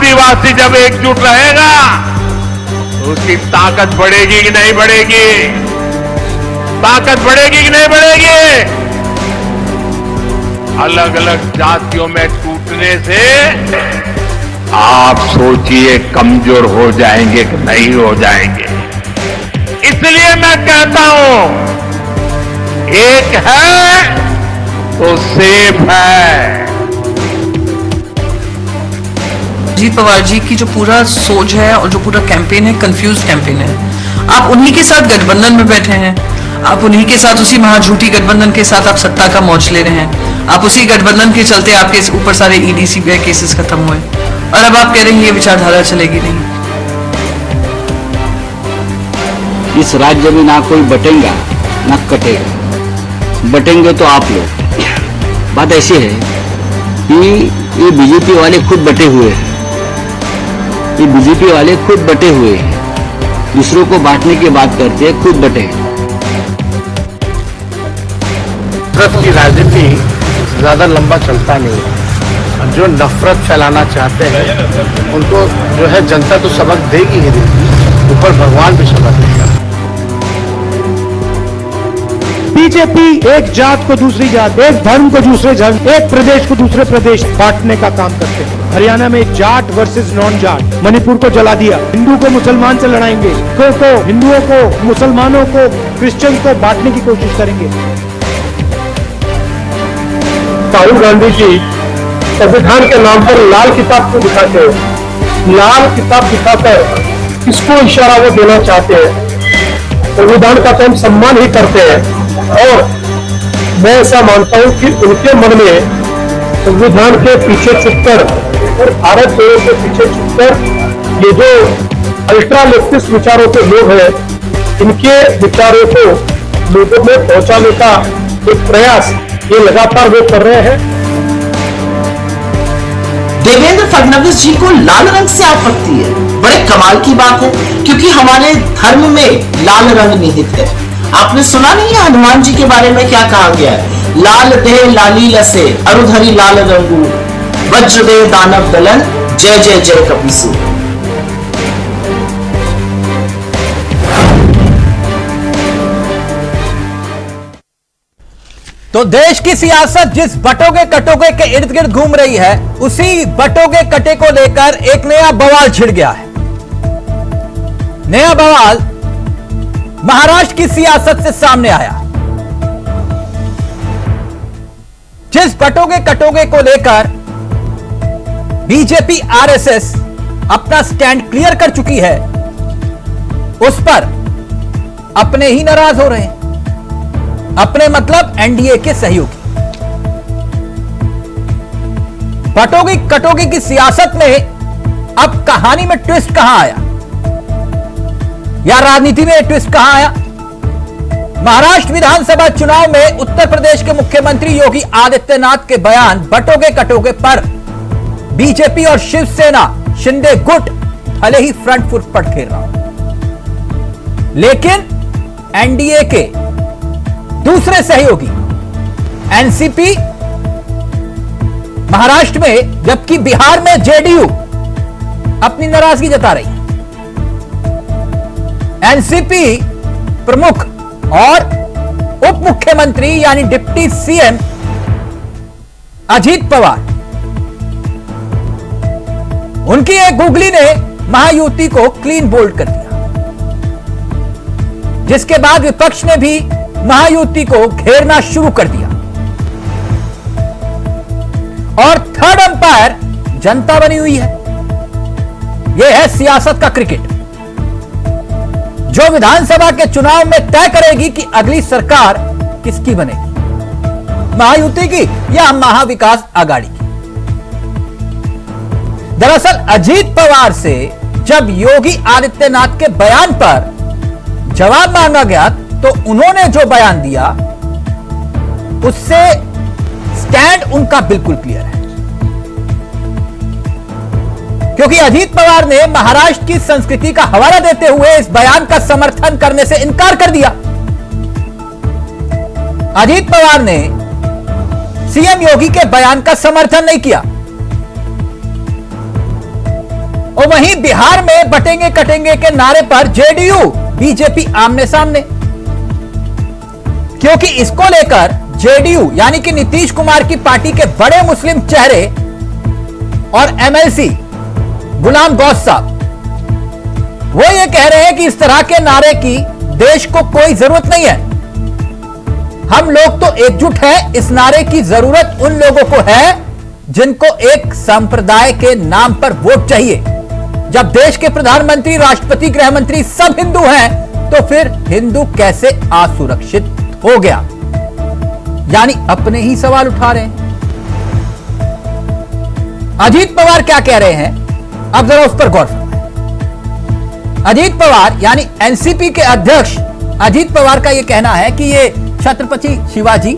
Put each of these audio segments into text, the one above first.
आदिवासी जब एकजुट रहेगा तो उसकी ताकत बढ़ेगी कि नहीं बढ़ेगी? ताकत बढ़ेगी कि नहीं बढ़ेगी? अलग अलग जातियों में टूटने से आप सोचिए कमजोर हो जाएंगे कि नहीं हो जाएंगे। इसलिए मैं कहता हूं एक है तो सेफ है। अजीत पवार जी की जो पूरा सोच है और जो पूरा कैंपेन है, कंफ्यूज कैंपेन है। आप उन्हीं के साथ गठबंधन में बैठे हैं, आप उन्हीं के साथ, उसी महाझूठी गठबंधन के साथ आप सत्ता का मौज ले रहे हैं। आप उसी गठबंधन के चलते आपके ऊपर सारे ईडी सीबीआई केसेस खत्म हुए और अब आप कह रहे हैं ये विचारधारा चलेगी नहीं। इस राज्य में ना कोई बटेगा ना कटेगा। बटेंगे तो आप लोग। बात ऐसी है कि ये बीजेपी वाले खुद बटे हुए हैं। ये बीजेपी वाले खुद बटे हुए हैं, दूसरों को बांटने की बात करते हैं, खुद बटे हैं। नफरत की राजनीति ज्यादा लंबा चलता नहीं है। जो नफरत फैलाना चाहते हैं उनको जो है जनता तो सबक देगी ही देगी, ऊपर भगवान भी सबक देगा। बीजेपी एक जात को दूसरी जात, एक धर्म को दूसरे धर्म, एक प्रदेश को दूसरे प्रदेश बांटने का काम करते हैं। हरियाणा में जाट वर्सेस नॉन जाट, मणिपुर को जला दिया। हिंदू को मुसलमान से लड़ाएंगे, को हिंदुओं को, मुसलमानों को, क्रिश्चियन को बांटने की कोशिश करेंगे। राहुल गांधी जी संविधान के नाम पर लाल किताब को दिखाते हैं। लाल किताब दिखाकर किसको इशारा वो देना चाहते हैं? संविधान का तो हम सम्मान ही करते हैं और मैं ऐसा मानता हूं कि उनके मन में संविधान के पीछे छुपकर और भारत जोड़ो के पीछे छुपकर ये जो अल्ट्रा लेफ्टिस्ट विचारों के लोग हैं, इनके विचारों को लोगों में पहुंचाने का एक प्रयास ये लगातार वो कर रहे हैं। देवेंद्र फडणवीस जी को लाल रंग से आपत्ति है। बड़े कमाल की बात है, क्योंकि हमारे धर्म में लाल रंग निहित है। आपने सुना नहीं है हनुमान जी के बारे में क्या कहा गया है? लाल दे लाली लसे अरुधरी लाल रंगू, वज्र दे दानव दलन, जय जय जय कपीसु। तो देश की सियासत जिस बटोगे कटोगे के इर्द गिर्द घूम रही है, उसी बटोगे कटे को लेकर एक नया बवाल छिड़ गया है। नया बवाल महाराष्ट्र की सियासत से सामने आया। जिस बटोगे कटोगे को लेकर बीजेपी आरएसएस अपना स्टैंड क्लियर कर चुकी है, उस पर अपने ही नाराज हो रहे हैं। अपने मतलब एनडीए के सहयोगी। बटोगी कटोगी की सियासत में अब कहानी में ट्विस्ट कहां आया, या राजनीति में ट्विस्ट कहां आया? महाराष्ट्र विधानसभा चुनाव में उत्तर प्रदेश के मुख्यमंत्री योगी आदित्यनाथ के बयान बटोगे कटोगे पर बीजेपी और शिवसेना शिंदे गुट भले ही फ्रंट फुट पर खेल रहा हो, लेकिन एनडीए के दूसरे सहयोगी एनसीपी महाराष्ट्र में, जबकि बिहार में जेडीयू अपनी नाराजगी जता रही है। एनसीपी प्रमुख और उप मुख्यमंत्री यानी डिप्टी सीएम अजीत पवार, उनकी एक गुगली ने महायुति को क्लीन बोल्ड कर दिया, जिसके बाद विपक्ष ने भी महायुति को घेरना शुरू कर दिया और थर्ड अंपायर जनता बनी हुई है। यह है सियासत का क्रिकेट, जो विधानसभा के चुनाव में तय करेगी कि अगली सरकार किसकी बनेगी, महायुति की या महाविकास आघाड़ी की। दरअसल अजीत पवार से जब योगी आदित्यनाथ के बयान पर जवाब मांगा गया, तो उन्होंने जो बयान दिया उससे स्टैंड उनका बिल्कुल क्लियर है, क्योंकि अजीत पवार ने महाराष्ट्र की संस्कृति का हवाला देते हुए इस बयान का समर्थन करने से इनकार कर दिया। अजीत पवार ने सीएम योगी के बयान का समर्थन नहीं किया। और वहीं बिहार में बटेंगे कटेंगे के नारे पर जेडीयू बीजेपी आमने सामने, क्योंकि इसको लेकर जेडीयू यानी कि नीतीश कुमार की पार्टी के बड़े मुस्लिम चेहरे और एमएलसी गुलाम गौस साहब वो ये कह रहे हैं कि इस तरह के नारे की देश को कोई जरूरत नहीं है। हम लोग तो एकजुट हैं, इस नारे की जरूरत उन लोगों को है जिनको एक संप्रदाय के नाम पर वोट चाहिए। जब देश के प्रधानमंत्री, राष्ट्रपति, गृह मंत्री सब हिंदू हैं, तो फिर हिंदू कैसे असुरक्षित हो गया? यानी अपने ही सवाल उठा रहे हैं। अजीत पवार क्या कह रहे हैं, अब जरा उस पर गौर करें। अजीत पवार यानी एनसीपी के अध्यक्ष अजीत पवार का यह कहना है कि यह छत्रपति शिवाजी,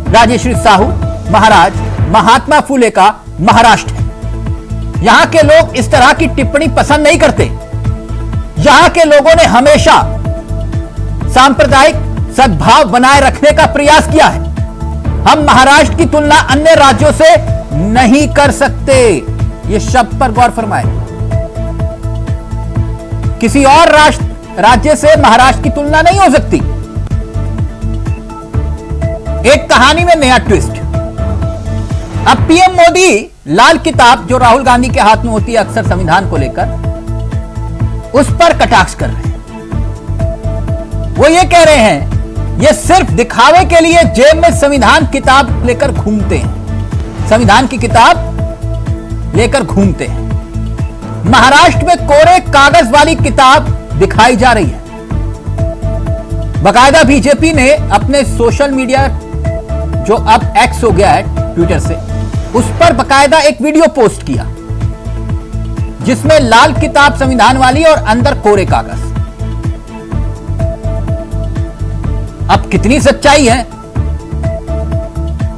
राजर्षि साहू महाराज, महात्मा फुले का महाराष्ट्र है। यहां के लोग इस तरह की टिप्पणी पसंद नहीं करते। यहां के लोगों ने हमेशा सांप्रदायिक सद्भाव बनाए रखने का प्रयास किया है। हम महाराष्ट्र की तुलना अन्य राज्यों से नहीं कर सकते, यह शब्द पर गौर फरमाए। किसी और राज्य से महाराष्ट्र की तुलना नहीं हो सकती। एक कहानी में नया ट्विस्ट। अब पीएम मोदी लाल किताब जो राहुल गांधी के हाथ में होती है अक्सर संविधान को लेकर, उस पर कटाक्ष कर रहे हैं। वो ये कह रहे हैं ये सिर्फ दिखावे के लिए जेब में संविधान किताब लेकर घूमते हैं, संविधान की किताब लेकर घूमते हैं। महाराष्ट्र में कोरे कागज वाली किताब दिखाई जा रही है। बकायदा बीजेपी ने अपने सोशल मीडिया जो अब एक्स हो गया है ट्विटर से, उस पर बकायदा एक वीडियो पोस्ट किया जिसमें लाल किताब संविधान वाली और अंदर कोरे कागज। अब कितनी सच्चाई है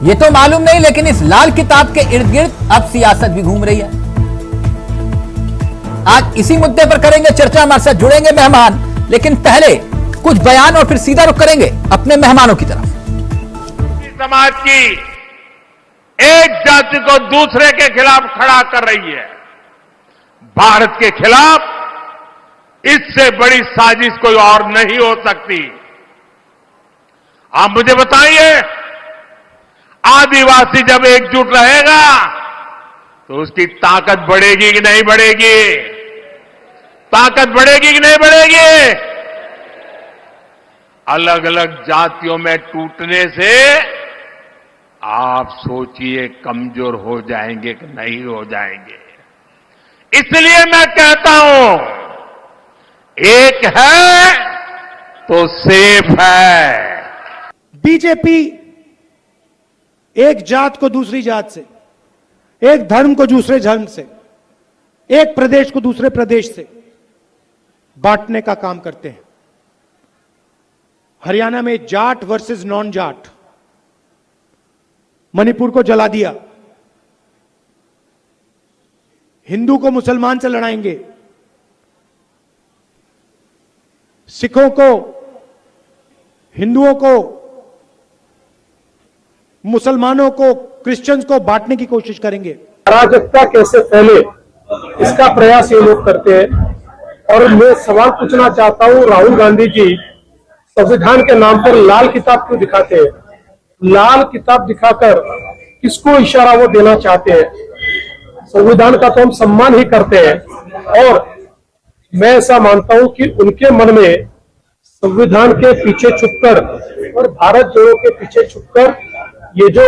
यह तो मालूम नहीं, लेकिन इस लाल किताब के इर्द गिर्द अब सियासत भी घूम रही है। आज इसी मुद्दे पर करेंगे चर्चा, हमारे साथ जुड़ेंगे मेहमान, लेकिन पहले कुछ बयान और फिर सीधा रुख करेंगे अपने मेहमानों की तरफ। समाज की एक जाति को दूसरे के खिलाफ खड़ा कर रही है। भारत के खिलाफ इससे बड़ी साजिश कोई और नहीं हो सकती। आप मुझे बताइए, आदिवासी जब एकजुट रहेगा तो उसकी ताकत बढ़ेगी कि नहीं बढ़ेगी? ताकत बढ़ेगी कि नहीं बढ़ेगी? अलग अलग जातियों में टूटने से आप सोचिए कमजोर हो जाएंगे कि नहीं हो जाएंगे। इसलिए मैं कहता हूं, एक है तो सेफ है। बीजेपी एक जात को दूसरी जात से, एक धर्म को दूसरे धर्म से, एक प्रदेश को दूसरे प्रदेश से बांटने का काम करते हैं। हरियाणा में जाट वर्सेस नॉन जाट, मणिपुर को जला दिया, हिंदू को मुसलमान से लड़ाएंगे, सिखों को, हिंदुओं को, मुसलमानों को, क्रिश्चियंस को बांटने की कोशिश करेंगे। अराजकता कैसे फैले इसका प्रयास ये लोग करते हैं। और मैं सवाल पूछना चाहता हूं, राहुल गांधी जी संविधान के नाम पर लाल किताब क्यों दिखाते हैं? लाल किताब दिखाकर किसको इशारा वो देना चाहते हैं? संविधान का तो हम सम्मान ही करते हैं, और मैं ऐसा मानता हूं कि उनके मन में संविधान के पीछे छुपकर और भारत जोड़ो के पीछे छुपकर ये जो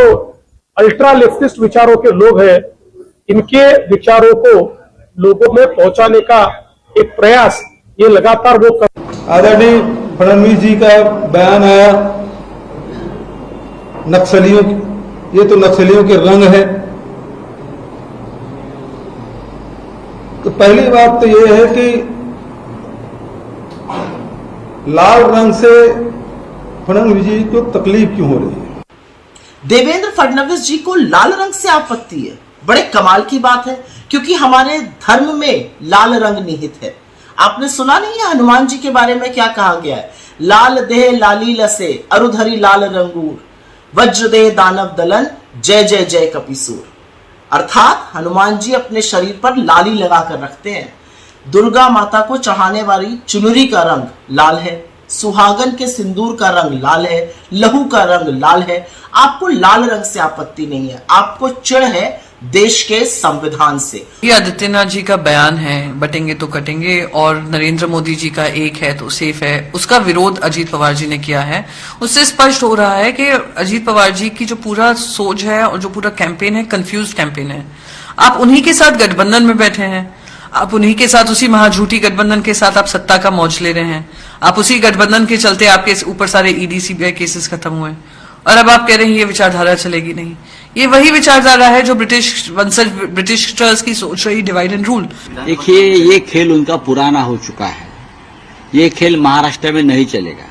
अल्ट्रा लेफ्टिस्ट विचारों के लोग हैं, इनके विचारों को लोगों में पहुंचाने का एक प्रयास ये लगातार वो कर। आदरणीय फडणवीस जी का बयान आया, नक्सलियों, ये तो नक्सलियों के रंग है। तो पहली बात तो ये है कि लाल रंग से फडणवीस जी को तकलीफ क्यों हो रही है? देवेंद्र फडणवीस जी को लाल रंग से आपत्ति है। बड़े कमाल की बात है, क्योंकि हमारे धर्म में लाल रंग निहित है। आपने सुना नहीं है हनुमान जी के बारे में क्या कहा गया है? लाल देह लाली लसे अरुधरी लाल रंगूर, वज्र देह दानव दलन, जय जय जय कपिसूर। अर्थात हनुमान जी अपने शरीर पर लाली लगा कर रखते हैं। दुर्गा माता को चढ़ाने वाली चुनरी का रंग लाल है, सुहागन के सिंदूर का रंग लाल है, लहू का रंग लाल है। आपको लाल रंग से आपत्ति नहीं है, आपको चिढ़ है देश के संविधान से। ये आदित्यनाथ जी का बयान है, बटेंगे तो कटेंगे, और नरेंद्र मोदी जी का एक है तो सेफ है, उसका विरोध अजीत पवार जी ने किया है। उससे स्पष्ट हो रहा है कि अजीत पवार जी की जो पूरा सोच है और जो पूरा कैंपेन है, कंफ्यूज कैंपेन है। आप उन्हीं के साथ गठबंधन में बैठे हैं, आप उन्हीं के साथ, उसी महाझूठी गठबंधन के साथ आप सत्ता का मौज ले रहे हैं। आप उसी गठबंधन के चलते आपके ऊपर सारे ईडी सीबीआई केसेस खत्म हुए, और अब आप कह रहे हैं ये विचारधारा चलेगी नहीं। ये वही विचारधारा है जो ब्रिटिशर्स की सोच रही, डिवाइड एंड रूल। देखिए, ये खेल उनका पुराना हो चुका है। ये खेल महाराष्ट्र में नहीं चलेगा,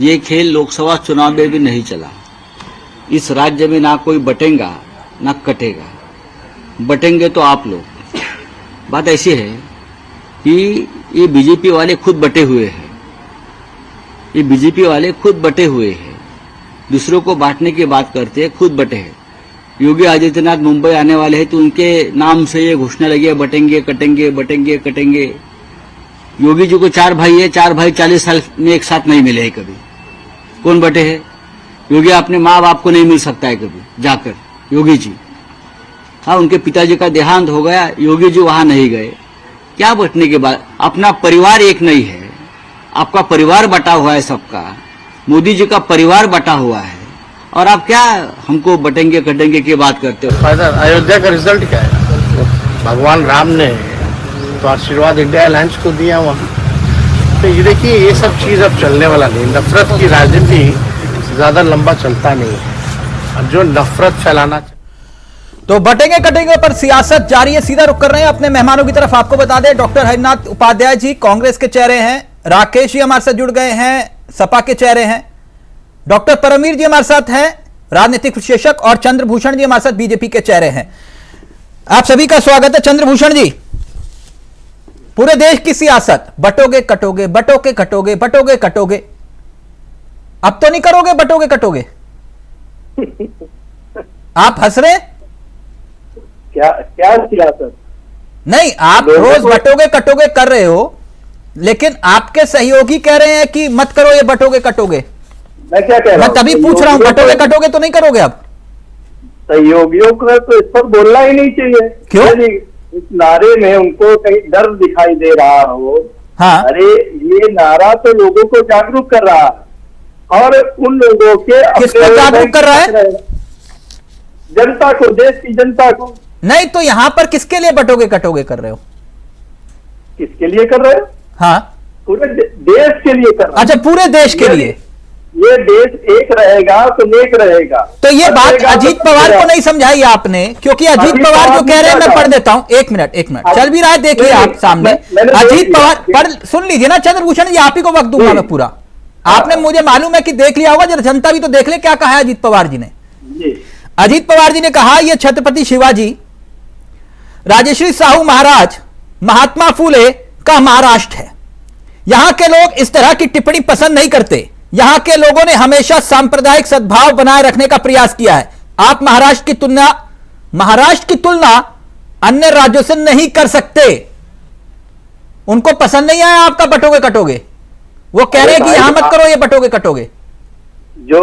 ये खेल लोकसभा चुनाव में भी नहीं चला। इस राज्य में ना कोई बटेगा ना कटेगा, बटेंगे तो आप लोग। बात ऐसी है कि ये बीजेपी वाले खुद बटे हुए हैं, ये बीजेपी वाले खुद बटे हुए हैं, दूसरों को बांटने की बात करते हैं, खुद बटे हैं। योगी आदित्यनाथ मुंबई आने वाले हैं तो उनके नाम से ये घोषणा लगी है, बटेंगे कटेंगे, बटेंगे कटेंगे। योगी जी को 4 भाई है, 4 भाई 40 साल में एक साथ नहीं मिले हैं कभी। कौन बटे हैं? योगी अपने माँ बाप को नहीं मिल सकता है कभी जाकर, योगी जी। हाँ, उनके पिताजी का देहांत हो गया, योगी जी वहां नहीं गए। क्या बटने के बाद? अपना परिवार एक नहीं है, आपका परिवार बटा हुआ है सबका। मोदी जी का परिवार बटा हुआ है, और आप क्या हमको बटेंगे कटेंगे की बात करते हो? फायदा अयोध्या का रिजल्ट क्या है? भगवान राम ने तो आशीर्वाद इंडिया अलायंस को दिया वहाँ। तो ये देखिए, ये सब चीज अब चलने वाला नहीं। नफरत की राजनीति ज्यादा लंबा चलता नहीं है। अब जो नफरत फैलाना, तो बटेंगे कटेंगे पर सियासत जारी है। सीधा रुख कर रहे हैं अपने मेहमानों की तरफ। आपको बता दें, डॉक्टर हरिनाथ उपाध्याय जी कांग्रेस के चेहरे हैं, राकेश जी हमारे साथ जुड़ गए हैं, सपा के चेहरे हैं, डॉक्टर परमवीर जी हमारे साथ हैं, राजनीतिक विश्लेषक, और चंद्रभूषण जी हमारे साथ बीजेपी के चेहरे हैं। आप सभी का स्वागत है। चंद्रभूषण जी, पूरे देश की सियासत, बटोगे कटोगे, बटोगे कटोगे, बटोगे कटोगे, अब तो नहीं करोगे बटोगे कटोगे? आप हंस रहे? क्या सियासत? नहीं, आप रोज बटोगे कटोगे कर रहे हो, लेकिन आपके सहयोगी कह रहे हैं कि मत करो ये बटोगे कटोगे। मैं क्या कह रहा हूं? मैं तभी पूछ रहा हूं, बटोगे कटोगे तो नहीं करोगे अब? सहयोगियों को तो इस पर बोलना ही नहीं चाहिए। क्यों? इस नारे में उनको कहीं डर दिखाई दे रहा हो। हाँ, अरे ये नारा तो लोगों को जागरूक कर रहा है, और उन लोगों के किसको जागरूक कर रहा है? जनता को, देश की जनता को। नहीं तो यहां पर किसके लिए बटोगे कटोगे कर रहे हो? किसके लिए कर रहे हो? हाँ, पूरे देश के लिए कर रहे हो। अच्छा, पूरे देश के लिए। ये देश एक रहेगा तो नेक रहेगा। तो ये बात अजीत पवार को नहीं समझाई आपने, क्योंकि अजीत पवार जो कह रहे हैं, मैं पढ़ देता हूं। एक मिनट चल भी रहा है, देखिए आप सामने। अजीत पवार पढ़, सुन लीजिए ना चंद्रभूषण जी, आप ही को वक्त दूंगा मैं पूरा। आपने, मुझे मालूम है कि देख लिया होगा, जरा जनता भी तो देख ले क्या कहा है अजीत पवार जी ने। अजीत पवार जी ने कहा, यह छत्रपति शिवाजी, राजश्री साहू महाराज, महात्मा फूले का महाराष्ट्र है। यहां के लोग इस तरह की टिप्पणी पसंद नहीं करते। यहां के लोगों ने हमेशा सांप्रदायिक सद्भाव बनाए रखने का प्रयास किया है। आप महाराष्ट्र की तुलना अन्य राज्यों से नहीं कर सकते। उनको पसंद नहीं आया आपका बटोगे कटोगे, वो कह रहे हैं कि यहां मत करो ये बटोगे कटोगे। जो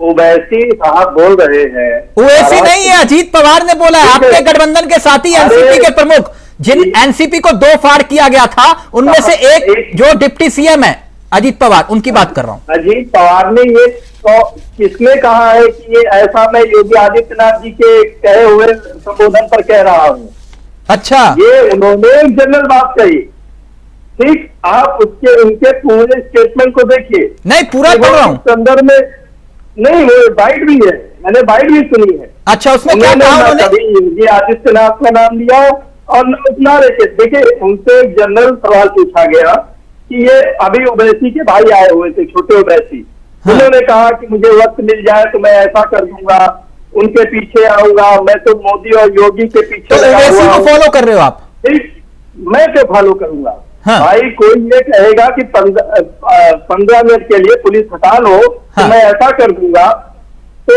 ओवैसी साहब बोल रहे हैं, ओवैसी नहीं है, अजीत पवार ने बोला है। आपके गठबंधन के साथी एनसीपी के प्रमुख, जिन एनसीपी को 2 फाड़ किया गया था, उनमें से एक जो डिप्टी सीएम है अजीत पवार, उनकी बात कर रहा हूं। अजीत पवार ने ये तो किसने कहा है कि ये ऐसा मैं योगी आदित्यनाथ जी के कहे हुए संबोधन पर कह रहा हूं? अच्छा, ये उन्होंने एक जनरल बात कही। ठीक, आप उनके पूरे स्टेटमेंट को देखिए। नहीं, पूरा पढ़ रहा हूं। संदर्भ में नहीं, वो बाइट भी है, मैंने बाइट भी सुनी है। अच्छा, उसमें क्या कहा उन्होंने? कभी योगी आदित्यनाथ का नाम लिया और उतना रहे। देखिए, उनसे एक जनरल सवाल पूछा गया कि ये अभी ओवैसी के भाई आए हुए थे, छोटे ओवैसी। हाँ। उन्होंने कहा कि मुझे वक्त मिल जाए तो मैं ऐसा कर दूंगा, उनके पीछे आऊंगा, मैं तो मोदी और योगी के पीछे। तो ओवैसी को फॉलो कर रहे हो आप? ठीक, मैं क्यों फॉलो करूंगा? हाँ। भाई कोई ये कहेगा कि 15 मिनट के लिए पुलिस हटा लो, तो हाँ। मैं ऐसा कर दूंगा। तो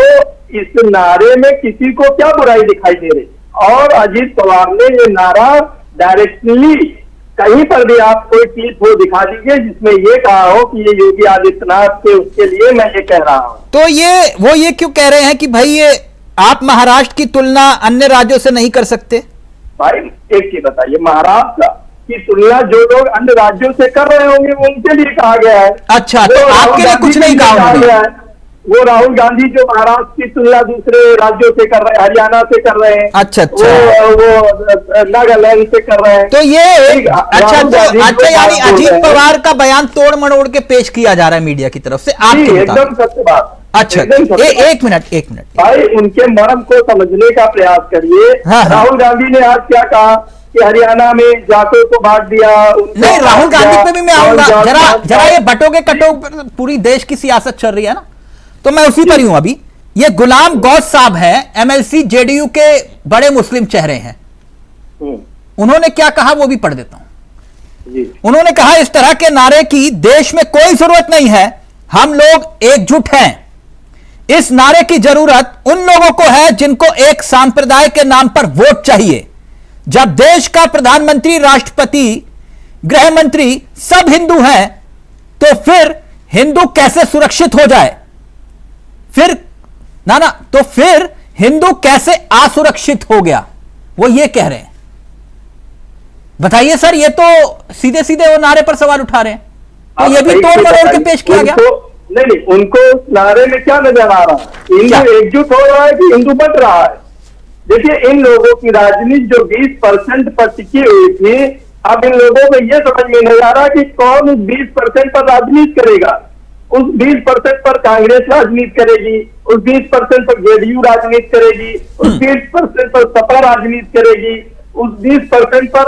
इस नारे में किसी को क्या बुराई दिखाई दे रही? और अजीत पवार ने ये नारा डायरेक्टली कहीं पर भी आप कोई क्लिप हो दिखा दीजिए जिसमें ये कहा हो कि ये योगी आदित्यनाथ के उसके लिए मैं ये कह रहा हूं। तो ये क्यों कह रहे हैं कि भाई ये आप महाराष्ट्र की तुलना अन्य राज्यों से नहीं कर सकते? भाई एक चीज बताइए, महाराष्ट्र की तुलना जो लोग अन्य राज्यों से कर रहे होंगे वो उनके लिए कहा गया है। अच्छा, तो आपके लिए कुछ नहीं कहा गया है। वो राहुल गांधी जो महाराष्ट्र की तुलना दूसरे राज्यों से कर रहे हैं, हरियाणा से कर रहे हैं, अच्छा वो नागालैंड से कर रहे हैं, तो ये अच्छा यानी अजीत पवार का बयान तोड़ मड़ोड़ के पेश किया जा रहा है मीडिया की तरफ से आपके एकदम सत्य बात। अच्छा, एक मिनट भाई उनके मर्म को समझने का प्रयास करिए। राहुल गांधी ने आज क्या कहा कि हरियाणा में जाटों को बांट दिया। नहीं, राहुल गांधी पे भी मैं आऊंगा, जरा ये बटोगे कटोगे पूरी देश की सियासत चल रही है ना, तो मैं उसी पर ही हूं अभी। ये गुलाम गौस साहब हैं, एमएलसी जेडीयू के बड़े मुस्लिम चेहरे हैं। उन्होंने क्या कहा वो भी पढ़ देता हूं। उन्होंने कहा इस तरह के नारे की देश में कोई जरूरत नहीं है, हम लोग एकजुट हैं। इस नारे की जरूरत उन लोगों को है जिनको एक सांप्रदाय के नाम पर वोट चाहिए। जब देश का प्रधानमंत्री, राष्ट्रपति, गृह मंत्री सब हिंदू हैं तो फिर हिंदू कैसे सुरक्षित हो जाए? तो फिर हिंदू कैसे असुरक्षित हो गया? वो ये कह रहे हैं। बताइए सर, ये तो सीधे सीधे वो नारे पर सवाल उठा रहे हैं, तो ये भी तोड़ मरोड़ के पेश किया गया। नहीं, उनको नारे में क्या नजर आ रहा है? हिंदू एकजुट हो रहा है कि हिंदू बट रहा है? देखिए, इन लोगों की राजनीति जो 20% पर टिकी हुई थी, अब इन लोगों को यह समझ में नहीं आ रहा कि कौन उस 20% पर राजनीति करेगा। उस 20% पर कांग्रेस राजनीति करेगी, उस 20% पर जेडीयू राजनीति करेगी, उस 20% पर सपा राजनीति करेगी, उस 20% पर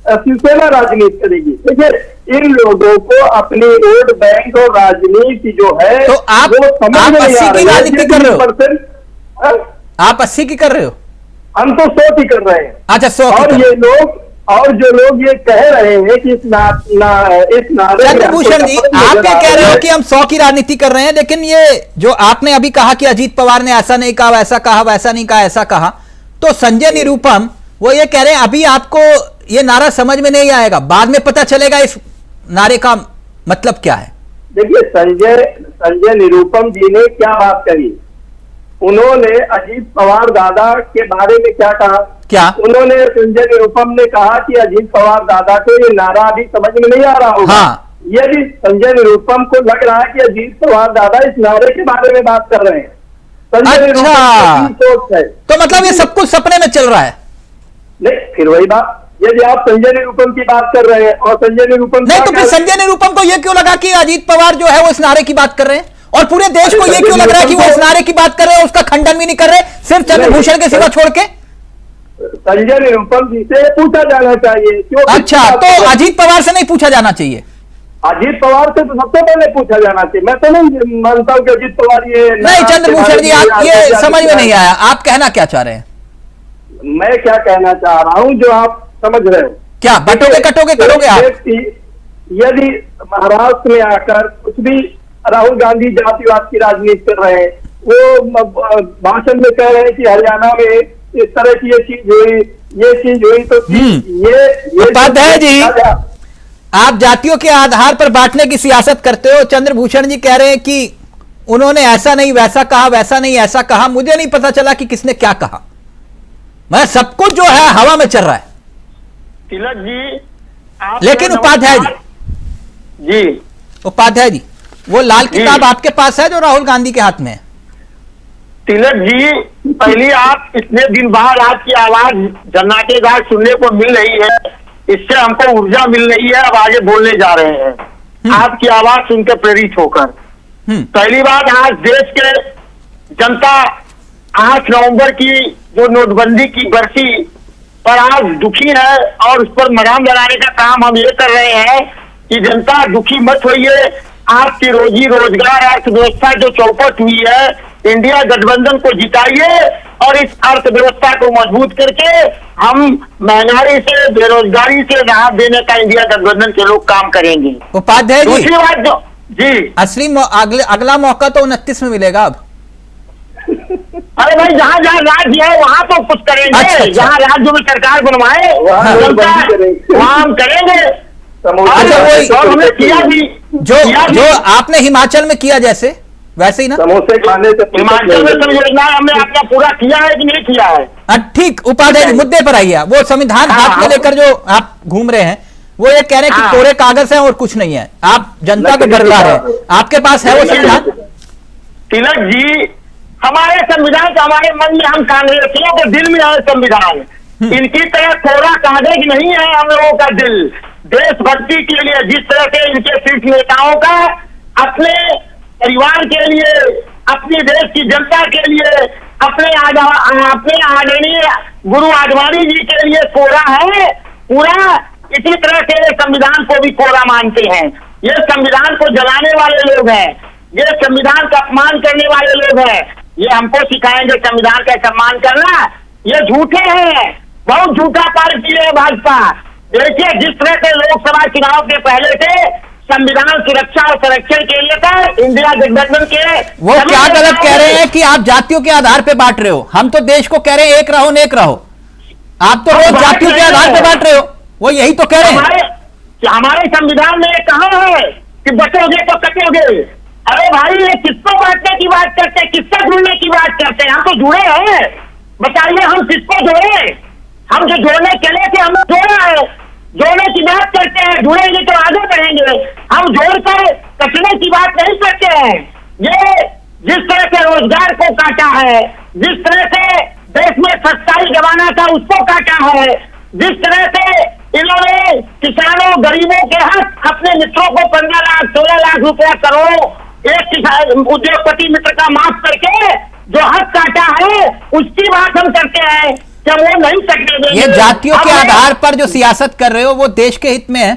शिवसेना राजनीति करेगी। देखिए, इन लोगों को अपनी वोट बैंक और राजनीति जो है तो आप 80 की राजनीति कर रहे हो? आप 80 की कर रहे हो? हम तो 100 की कर रहे हैं। अच्छा, 100 और जो लोग ये कह रहे हैं कि इस नारे चंद्रभूषण जी, आप क्या कह रहे हो कि हम 100 की राजनीति कर रहे हैं, लेकिन ये जो आपने अभी कहा कि अजीत पवार ने ऐसा नहीं कहा, वैसा कहा, वैसा नहीं कहा, ऐसा कहा, तो संजय निरुपम वो ये कह रहे हैं अभी आपको ये नारा समझ में नहीं आएगा, बाद में पता चलेगा इस नारे का मतलब क्या है। देखिए, संजय निरुपम जी ने क्या बात कही? उन्होंने अजीत पवार दादा के बारे में क्या कहा? क्या उन्होंने? संजय निरुपम ने कहा कि अजीत पवार दादा को ये नारा अभी समझ में नहीं आ रहा होगा। हाँ। यदि संजय निरुपम को लग रहा है कि अजीत पवार दादा इस नारे के बारे में बात कर रहे हैं, संजय निरुपम की सोच है, तो मतलब ये सब कुछ सपने में चल रहा है। नहीं, फिर वही बात, यदि आप संजय निरुपम की बात कर रहे हैं और संजय निरुपम नहीं, तो फिर संजय निरुपम को यह क्यों लगा कि अजीत पवार जो है वो इस नारे की बात कर रहे हैं, और पूरे देश को यह क्यों लग रहा है कि वो इस नारे की बात कर रहे हैं, उसका खंडन भी नहीं कर रहे, सिर्फ चंद्रभूषण के सिवा छोड़ के? संजय निरुपम जी से पूछा जाना चाहिए क्यों? अच्छा, तो अजीत पवार से नहीं पूछा जाना चाहिए? अजीत पवार से तो सबसे पहले पूछा जाना चाहिए। मैं तो नहीं मानता हूं कि अजीत पवार ये नहीं। चंद्रभूषण जी, आप ये समझ में नहीं आया, आप कहना क्या चाह रहे हैं? मैं क्या कहना चाह रहा हूं जो आप समझ रहे हो? क्या बटोगे कटोगे करोगे आप? यदि महाराष्ट्र में आकर कुछ भी राहुल गांधी जातिवाद की राजनीति कर रहे हैं, वो भाषण में कह रहे हैं कि हरियाणा में इस तरह की ये चीज हुई, तो ये उपाध्याय जी, आप जातियों के आधार पर बांटने की सियासत करते हो। चंद्रभूषण जी कह रहे हैं कि उन्होंने ऐसा नहीं वैसा कहा, वैसा नहीं ऐसा कहा। मुझे नहीं पता चला कि किसने क्या कहा। मैं सब कुछ जो है हवा में चल रहा है। तिलक जी, लेकिन उपाध्याय जी, वो लाल किताब आपके पास है जो राहुल गांधी के हाथ में है? तिलक जी, पहले आप इतने दिन बाद आपकी आवाज जन्नाटेदार सुनने को मिल रही है, इससे हमको ऊर्जा मिल रही है, अब आगे बोलने जा रहे हैं आपकी आवाज सुनकर प्रेरित होकर। पहली बात, आज देश के जनता 8 नवंबर की जो नोटबंदी की बरसी पर आज दुखी है, और उस पर मराम लगाने का काम हम ये कर रहे हैं कि जनता दुखी मत होइए। आपकी रोजी रोजगार अर्थव्यवस्था जो चौपट हुई है, इंडिया गठबंधन को जिताइए और इस अर्थव्यवस्था को मजबूत करके हम महंगाई से, बेरोजगारी से राहत देने का इंडिया गठबंधन के लोग काम करेंगे। उपाध्याय जी, दूसरी बात जो जी, असली अगला मौका तो 29 में मिलेगा। अब अरे भाई जहाँ जहाँ राज्य है वहाँ तो कुछ करेंगे। अच्छा। जहाँ राज्य में सरकार बनवाए वहाँ हम करेंगे। अच्छा, वही और हमने किया भी। जो आपने हिमाचल में किया जैसे वैसे ही ना। समोसे खाने से हिमाचल में सब योजना हमने अपना पूरा किया है कि नहीं किया है? ठीक, उपाध्याय जी मुद्दे पर आइए। वो संविधान हाथ में लेकर जो आप घूम रहे हैं वो ये कह रहे हैं कि कोरे कागज है और कुछ नहीं है, आप जनता को डरा रहे हैं। आपके पास है वो संविधान? तिलक जी, हमारे संविधान का हमारे मन में, हम कांग्रेसियों के दिल में है संविधान। इनकी तरह कोरा कागज नहीं है हम लोगों का दिल। देशभक्ति के लिए जिस तरह से इनके शीर्ष नेताओं का अपने परिवार के लिए, अपने देश की जनता के लिए, अपने आदरणीय गुरु आडवाणी जी के लिए कोरा है पूरा, इसी तरह से ये संविधान को भी कोरा मानते हैं। ये संविधान को जलाने वाले लोग हैं, ये संविधान का अपमान करने वाले लोग हैं। ये हमको सिखाएंगे संविधान का सम्मान करना? ये झूठे हैं, बहुत झूठा पार्टी है भाजपा। देखिए जिस तरह से लोकसभा चुनाव के पहले से संविधान सुरक्षा और संरक्षण के लिए था, इंदिरा गठबंधन के वो क्या गलत कह रहे हैं कि आप जातियों के आधार पे बांट रहे हो? हम तो देश को कह रहे हैं एक रहो नेक रहो, आप तो रोज जातियों के आधार पे बांट रहे हो। वो यही तो कह रहे हैं। हमारे संविधान में कहा है कि बचोगे तो कटोगे। अरे भाई ये किसको बांटने की बात करते हैं, किससे जुड़ने की बात करते हैं? हम तो जुड़े हैं, बताइए हम किसको जोड़े? हम जो जोड़ने चले थे हम जोड़ा है, जोड़ने की बात करते हैं। जुड़ेंगे तो आगे बढ़ेंगे, हम जोड़कर कटने की बात नहीं करते हैं। ये जिस तरह से रोजगार को काटा है, जिस तरह से देश में सच्चाई जमाना था उसको काटा है, जिस तरह से इन्होंने किसानों गरीबों के हक अपने मित्रों को 15 लाख 16 लाख रुपया करोड़ एक किसान उद्योगपति मित्र का माफ करके जो हक काटा है उसकी बात हम करते हैं। क्या वो नहीं सकते? ये जातियों के आधार पर जो सियासत कर रहे हो वो देश के हित में है?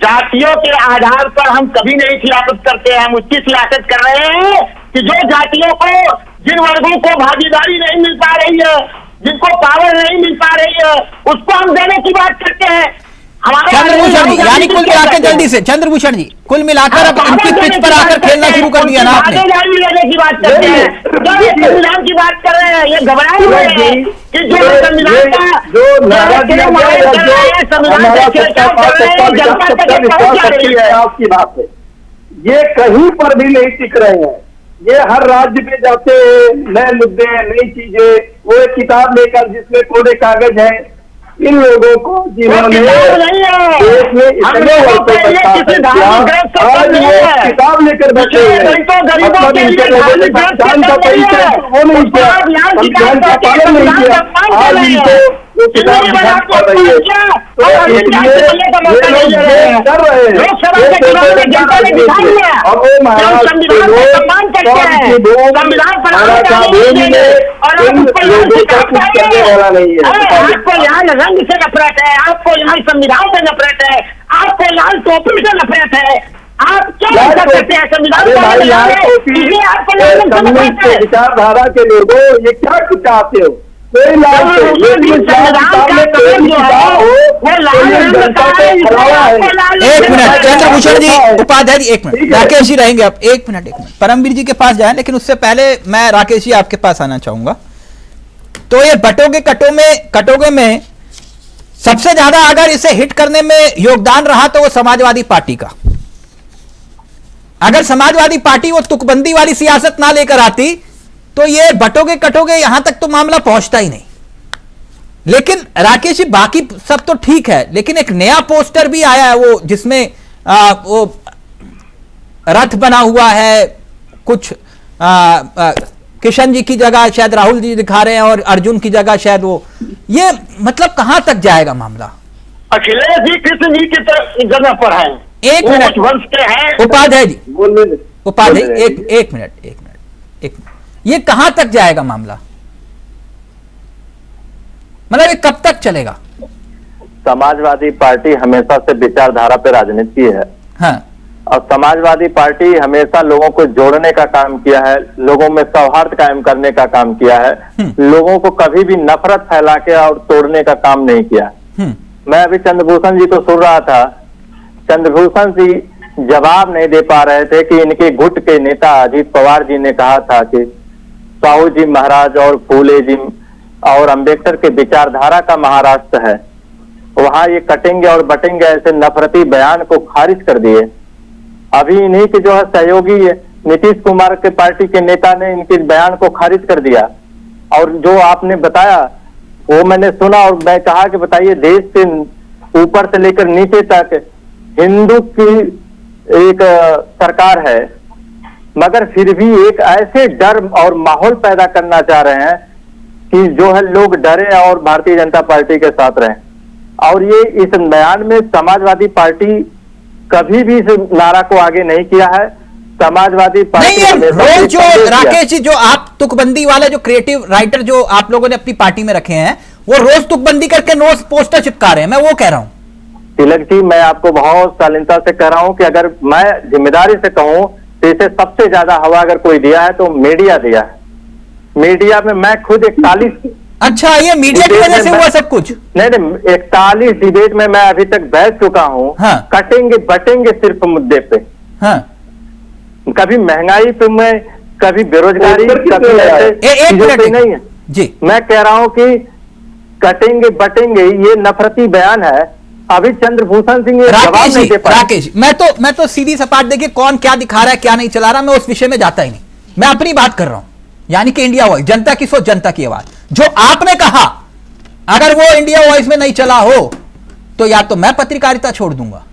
जातियों के आधार पर हम कभी नहीं सियासत करते हैं। हम उसकी सियासत कर रहे हैं कि जो जातियों को, जिन वर्गों को भागीदारी नहीं मिल पा रही है, जिनको पावर नहीं मिल पा रही है, उसको हम देने की बात करते हैं। चंद्रभूषण जी, यानी कुल मिलाकर जल्दी से चंद्रभूषण जी, कुल मिलाकर अब इनकी पिच पर आकर खेलना शुरू कर दिया ना आपने। लेने की बात करते हैं, संविधान की बात कर रहे हैं। ये घबराए हुए हैं कि जो संविधान का आपकी बात है, ये कहीं पर भी नहीं टिक रहे हैं। ये हर राज्य में जाते हैं, नए मुद्दे, नई चीजें, वो एक किताब लेकर जिसमें कोरे कागज है। इन लोगों को जिन्होंने देश में इतने वर्षों तक आज ये किताब लेकर बैठे हैं, मतलब इनके लोगों ने संविधान का परिचय वो नहीं किया, संविधान का पालन नहीं किया। आज इनको वो किताब दिखाई पड़ रही है, तो इसलिए ये लोग ये कर रहे हैं। और वो महाराष्ट्र के लोग महाराजा भूमि में इन लोगों का कुछ करने वाला नहीं है। आपको यहाँ रंग से नफरत है, आपको यहाँ संविधान से नफरत है, आपको लाल टोपी से नफरत है। आप क्या कर सकते हैं संविधान? विचारधारा के लोगों ये क्या चाहते हो? कोई लाल एक मिनट चंद्रभूषण जी, उपाध्याय जी एक मिनट, राकेश जी रहेंगे आप एक मिनट परमवीर जी के पास जाएं, लेकिन उससे पहले मैं राकेश जी आपके पास आना चाहूंगा। तो ये कटोगे में सबसे ज्यादा अगर इसे हिट करने में योगदान रहा तो वो समाजवादी पार्टी का। अगर समाजवादी पार्टी वो तुकबंदी वाली सियासत ना लेकर आती तो ये बटोगे यहां तक तो मामला पहुंचता ही नहीं। लेकिन राकेश जी बाकी सब तो ठीक है, लेकिन एक नया पोस्टर भी आया है वो जिसमें वो रथ बना हुआ है, कुछ किशन जी की जगह शायद राहुल जी दिखा रहे हैं और अर्जुन की जगह शायद वो, ये मतलब कहां तक जाएगा मामला? अखिलेश जी कृष्ण जी की जगह पर है। एक मिनट वंश के हैं उपाध्याय जी, उपाध्याय एक मिनट ये कहां तक जाएगा मामला? मतलब ये कब तक चलेगा? समाजवादी पार्टी हमेशा से विचारधारा पे राजनीति है। हाँ। और समाजवादी पार्टी हमेशा लोगों को जोड़ने का काम किया है, लोगों में सौहार्द कायम करने का काम किया है, लोगों को कभी भी नफरत फैला के और तोड़ने का काम नहीं किया। मैं अभी चंद्रभूषण जी को सुन रहा था, चंद्रभूषण जी जवाब नहीं दे पा रहे थे कि इनके गुट के नेता अजीत पवार जी ने कहा था कि साहू जी महाराज और फूले जी और अंबेडकर के विचारधारा का महाराष्ट्र है। वहां ये कटेंगे और बटेंगे ऐसे नफरती बयान को खारिज कर दिए। अभी इन्हीं के जो है सहयोगी नीतीश कुमार के पार्टी के नेता ने इनके बयान को खारिज कर दिया। और जो आपने बताया वो मैंने सुना और मैं कहा कि बताइए, देश के ऊपर से लेकर नीचे तक हिंदू की एक सरकार है, मगर फिर भी एक ऐसे डर और माहौल पैदा करना चाह रहे हैं कि जो है लोग डरे और भारतीय जनता पार्टी के साथ रहें। और ये इस बयान में समाजवादी पार्टी कभी भी इस नारा को आगे नहीं किया है। समाजवादी पार्टी नहीं, रोज जो राकेश जी जो आप तुकबंदी वाले जो क्रिएटिव राइटर जो आप लोगों ने अपनी पार्टी में रखे हैं वो रोज तुकबंदी करके नोट पोस्टर चिपका रहे हैं, मैं वो कह रहा हूं। तिलक जी, मैं आपको बहुत शालीनता से कह रहा हूं कि अगर मैं जिम्मेदारी से कहूं तो इसे सबसे ज्यादा हवा अगर कोई दिया है तो मीडिया दिया है। मीडिया में मैं खुद 41 अच्छा, ये मीडिया की वजह से हुआ सब कुछ? नहीं, 41 डिबेट में मैं अभी तक बैठ चुका हूं। हाँ। कटेंगे बटेंगे सिर्फ मुद्दे पे। हाँ। कभी महंगाई पे मैं, कभी बेरोजगारी, कभी एक मिनट नहीं है जी। मैं कह रहा हूं कि कटेंगे बटेंगे ये नफरती बयान है। अभी चंद्रभूषण सिंह ये जवाब नहीं दे पाए। राकेश, मैं तो सीधी सपाट देखिए कौन क्या दिखा रहा है क्या नहीं चला रहा, मैं उस विषय में जाता ही नहीं। मैं अपनी बात कर रहा हूं, यानी कि इंडिया वॉइस, जनता की सोच, जनता की आवाज। जो आपने कहा अगर वो इंडिया वॉइस में नहीं चला हो तो या तो मैं पत्रकारिता छोड़ दूंगा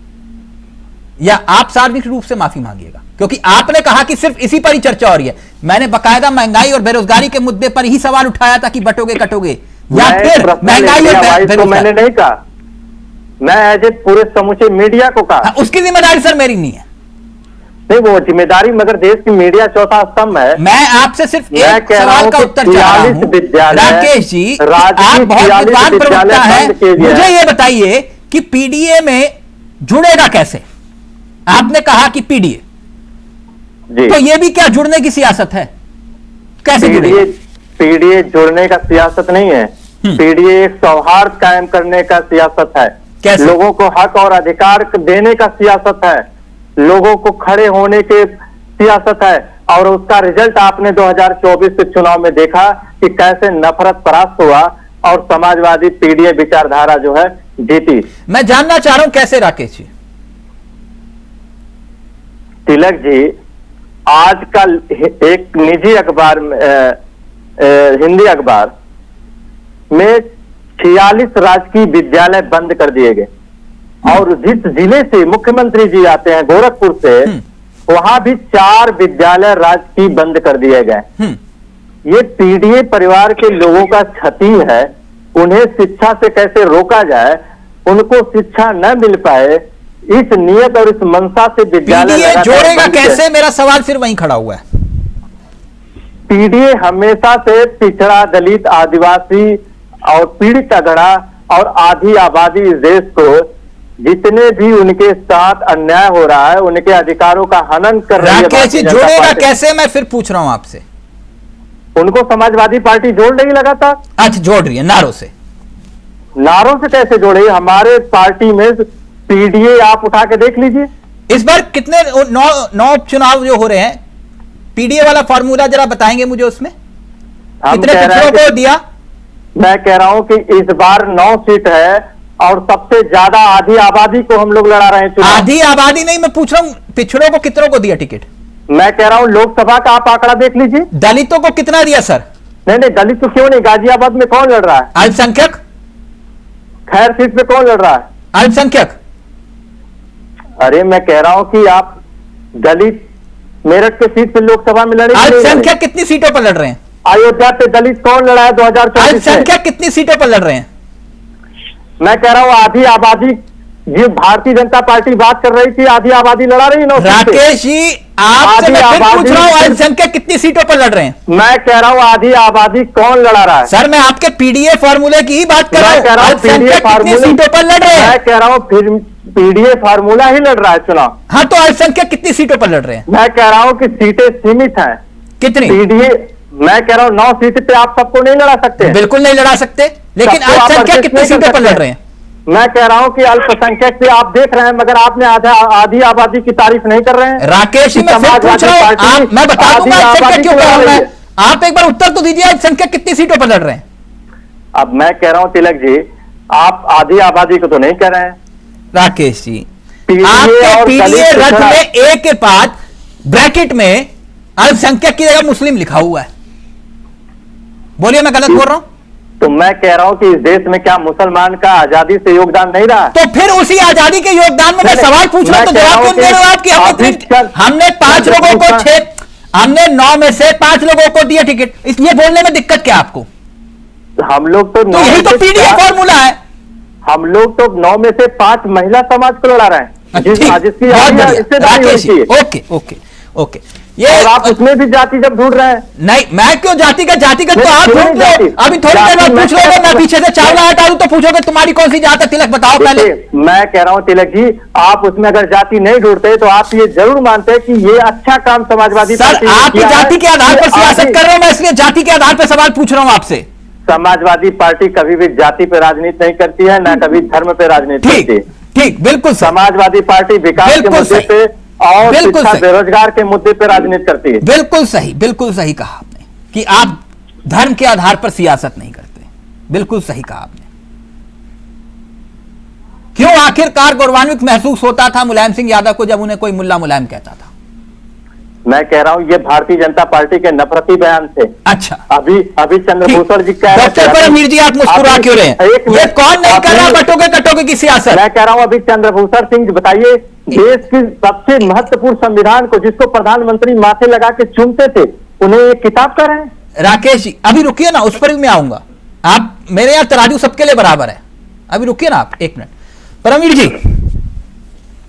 या आप सार्वजनिक रूप से माफी मांगिएगा, क्योंकि आपने कहा कि सिर्फ इसी पर ही चर्चा हो रही है। मैंने बकायदा महंगाई और बेरोजगारी के मुद्दे पर ही सवाल उठाया था कि बटोगे कटोगे, या फिर महंगाई और तो मैंने नहीं कहा, मैं एज ए पूरे समूचे मीडिया को कहा। उसकी जिम्मेदारी सर मेरी नहीं है। नहीं, वो जिम्मेदारी मगर देश की मीडिया चौथा स्तंभ है। मैं आपसे सिर्फ एक सवाल का उत्तर चाह रहा हूं राकेश जी, आप बहुत विद्वान प्रवक्ता हैं, मुझे ये बताइए कि पीडीए में जुड़ेगा कैसे? आपने कहा कि पीडीए, तो ये भी क्या जुड़ने की सियासत है? कैसे जुड़ेगा? पीडीए जुड़ने का सियासत नहीं है। पीडीए एक सौहार्द कायम करने का सियासत है। कैसे? लोगों को हक और अधिकार देने का सियासत है, लोगों को खड़े होने के सियासत है। और उसका रिजल्ट आपने 2024 के चुनाव में देखा कि कैसे नफरत परास्त हुआ और समाजवादी पीडीए विचारधारा जो है जीती। मैं जानना चाह रहा हूं कैसे राकेश जी? तिलक जी, आजकल एक निजी अखबार हिंदी अखबार में 46 राजकीय विद्यालय बंद कर दिए गए। और जिस जिले से मुख्यमंत्री जी आते हैं गोरखपुर से, वहां भी 4 विद्यालय राजकीय बंद कर दिए गए। ये पीडीए परिवार के लोगों का क्षति है। उन्हें शिक्षा से कैसे रोका जाए, उनको शिक्षा न मिल पाए, इस नियत और इस मंशा से विद्यालय जोड़ेगा कैसे? मेरा सवाल फिर वहीं खड़ा हुआ है। पीडीए हमेशा से पिछड़ा, दलित, आदिवासी और पीड़ित अगड़ा और आधी आबादी इस देश को जितने भी उनके साथ अन्याय हो रहा है, उनके अधिकारों का हनन कर रही है। राकेश जी, जोड़ेगा कैसे? मैं फिर पूछ रहा हूं आपसे। उनको समाजवादी पार्टी जोड़ रही लगातार। अच्छा, जोड़ रही है नारों से। नारों से कैसे जोड़े? हमारे पार्टी में पीडीए आप उठा के देख लीजिए। इस बार कितने 9 उपचुनाव जो हो रहे हैं, पीडीए वाला फॉर्मूला जरा बताएंगे मुझे, उसमें कितने पिछड़ों को दिया? मैं कह रहा हूं कि इस बार 9 सीट है और सबसे ज्यादा आधी आबादी को हम लोग लड़ा रहे हैं चुनाव। आधी आबादी नहीं, मैं पूछ रहा हूं पिछड़ों को कितनों को दिया टिकट? मैं कह रहा हूं लोकसभा का आप आंकड़ा देख लीजिए। दलितों को कितना दिया सर? नहीं, दलित तो क्यों नहीं, गाजियाबाद में कौन लड़ रहा है? अल्पसंख्यक? खैर सीट पे कौन लड़ रहा है? अल्पसंख्यक? अरे मैं कह रहा हूं कि आप दलित मेरठ के सीट पे लोकसभा में लड़े। अल्पसंख्यक कितनी सीटों पर लड़ रहे हैं? अयोध्या पे दलित कौन लड़ा है 2024 में? अल्पसंख्यक कितनी सीटों पर लड़ रहे हैं? मैं कह रहा हूं आधी आबादी, जो भारतीय जनता पार्टी बात कर रही थी, आधी आबादी लड़ा रही है। राकेश जी, आपसे मैं फिर पूछ रहा हूं, अल्पसंख्यक कितनी सीटों पर लड़ रहे हैं? मैं कह रहा हूं आधी आबादी कौन लड़ा रहा है? सर, मैं आपके पीडीए फॉर्मूले की ही बात कर रहा हूं। अल्पसंख्यक कितनी सीटों पर लड़ रहे हैं? मैं कह रहा हूं फिर पीडीए फार्मूला ही लड़ रहा है चुनाव। हाँ, तो अल्पसंख्यक कितनी सीटों पर लड़ रहे हैं? मैं कह रहा हूं कि सीटें सीमित हैं। कितनी? पीडीए, मैं कह रहा हूं 9 सीट पे आप सबको नहीं लड़ा सकते। बिल्कुल नहीं लड़ा सकते, लेकिन अल्पसंख्यक कितनी सीटों पर लड़ रहे हैं? मैं कह रहा हूं कि अल्पसंख्यक से आप देख रहे हैं, मगर आपने आधी आबादी की तारीफ नहीं कर रहे हैं। राकेश जी, मैं फिर पूछ रहा हूं, मैं बता दूंगा अल्पसंख्यक क्यों कह रहा हूं मैं। आप एक बार उत्तर तो दीजिए, अल्पसंख्यक कितनी सीटों पर लड़ रहे हैं? अब मैं कह रहा हूं तिलक जी, आप आधी आबादी को तो नहीं कह रहे हैं राकेश जी। PDA आपके और पीडीए दलित रथ पिछड़ा- में ए के बाद ब्रैकेट में अल्पसंख्यक की जगह मुस्लिम लिखा हुआ है। बोलिए, मैं गलत बोल रहा हूं? तो मैं कह रहा हूं कि इस देश में क्या मुसलमान का आजादी से योगदान नहीं रहा? तो फिर उसी आजादी के योगदान में मैं नहीं, सवाल पूछ रहा हूं, तो मैं कह जवाब रहा क्यों हूं दे रहे हो आप कि हमने 5 लोगों को 6, हमने 9 में से 5 लोगों को दिया टिकट, इसलिए बोलने में दिक्कत क्या आपको? हम लोग तो तो यही तो पीडीए फॉर्मूला है। हम लोग तो 9 में से 5 महिला समाज को लड़ा रहे हैं, जिसकी बहुत बढ़िया। हिस्सेदारी राकेश जी, होती है। Okay okay okay. ये और आप उसमें भी जाति जब ढूंढ रहे हैं। नहीं, मैं क्यों जातिगत तो नहीं, आप क्यों ढूंढ नहीं लो। जाति? अभी थोड़ी देर बाद जाति पूछ लोगे, मैं पीछे से चावला हटा दूं तो पूछोगे तुम्हारी कौन सी जात है। तिलक बताओ पहले। देखिए, मैं कह रहा हूं तिलक जी, आप उसमें अगर जाति नहीं ढूंढते तो आप ये जरूर मानते कि ये अच्छा काम समाजवादी सर, पार्टी ने आप किया है। जाति के आधार पर सियासत आगे- कर रहे हो, मैं इसलिए जाति के आधार पर सवाल पूछ रहा हूं आपसे। समाजवादी पार्टी कभी भी जाति पे राजनीति नहीं करती है, ना कभी धर्म पे राजनीति ठीक करती है। ठीक, बिल्कुल सर, समाजवादी पार्टी विकास के बिल्कुल मुद्दे सही। पे और बिल्कुल शिक्षा सही। बेरोजगार के मुद्दे पे राजनीति करती है। बिल्कुल सही कहा आपने कि आप धर्म के आधार पर सियासत नहीं करते। बिल्कुल सही कहा आपने। क्यों आखिरकार गौरवान्वित महसूस होता था मुलायम सिंह यादव को जब उन्हें कोई मुल्ला मुलायम कहता था? मैं कह रहा हूं ये भारतीय जनता पार्टी के नफरती बयान थे। अच्छा, अभी चंद्रभूषण जी कह रहे डॉक्टर परमवीर जी, आप मुस्कुरा क्यों रहे हैं? ये कौन नहीं कर रहा बटोगे कटोगे की सियासत? मैं कह रहा हूं अभी चंद्रभूषण सिंह बताइए, देश की सबसे महत्वपूर्ण संविधान को जिसको प्रधानमंत्री माथे लगा के चूमते थे, उन्हें एक किताब कर रहे हैं। राकेश जी, अभी रुकिए ना, उस पर भी मैं आऊंगा। आप मेरे यहाँ तराजू सबके लिए बराबर है। अभी रुकिए ना आप 1 मिनट। परमवीर जी,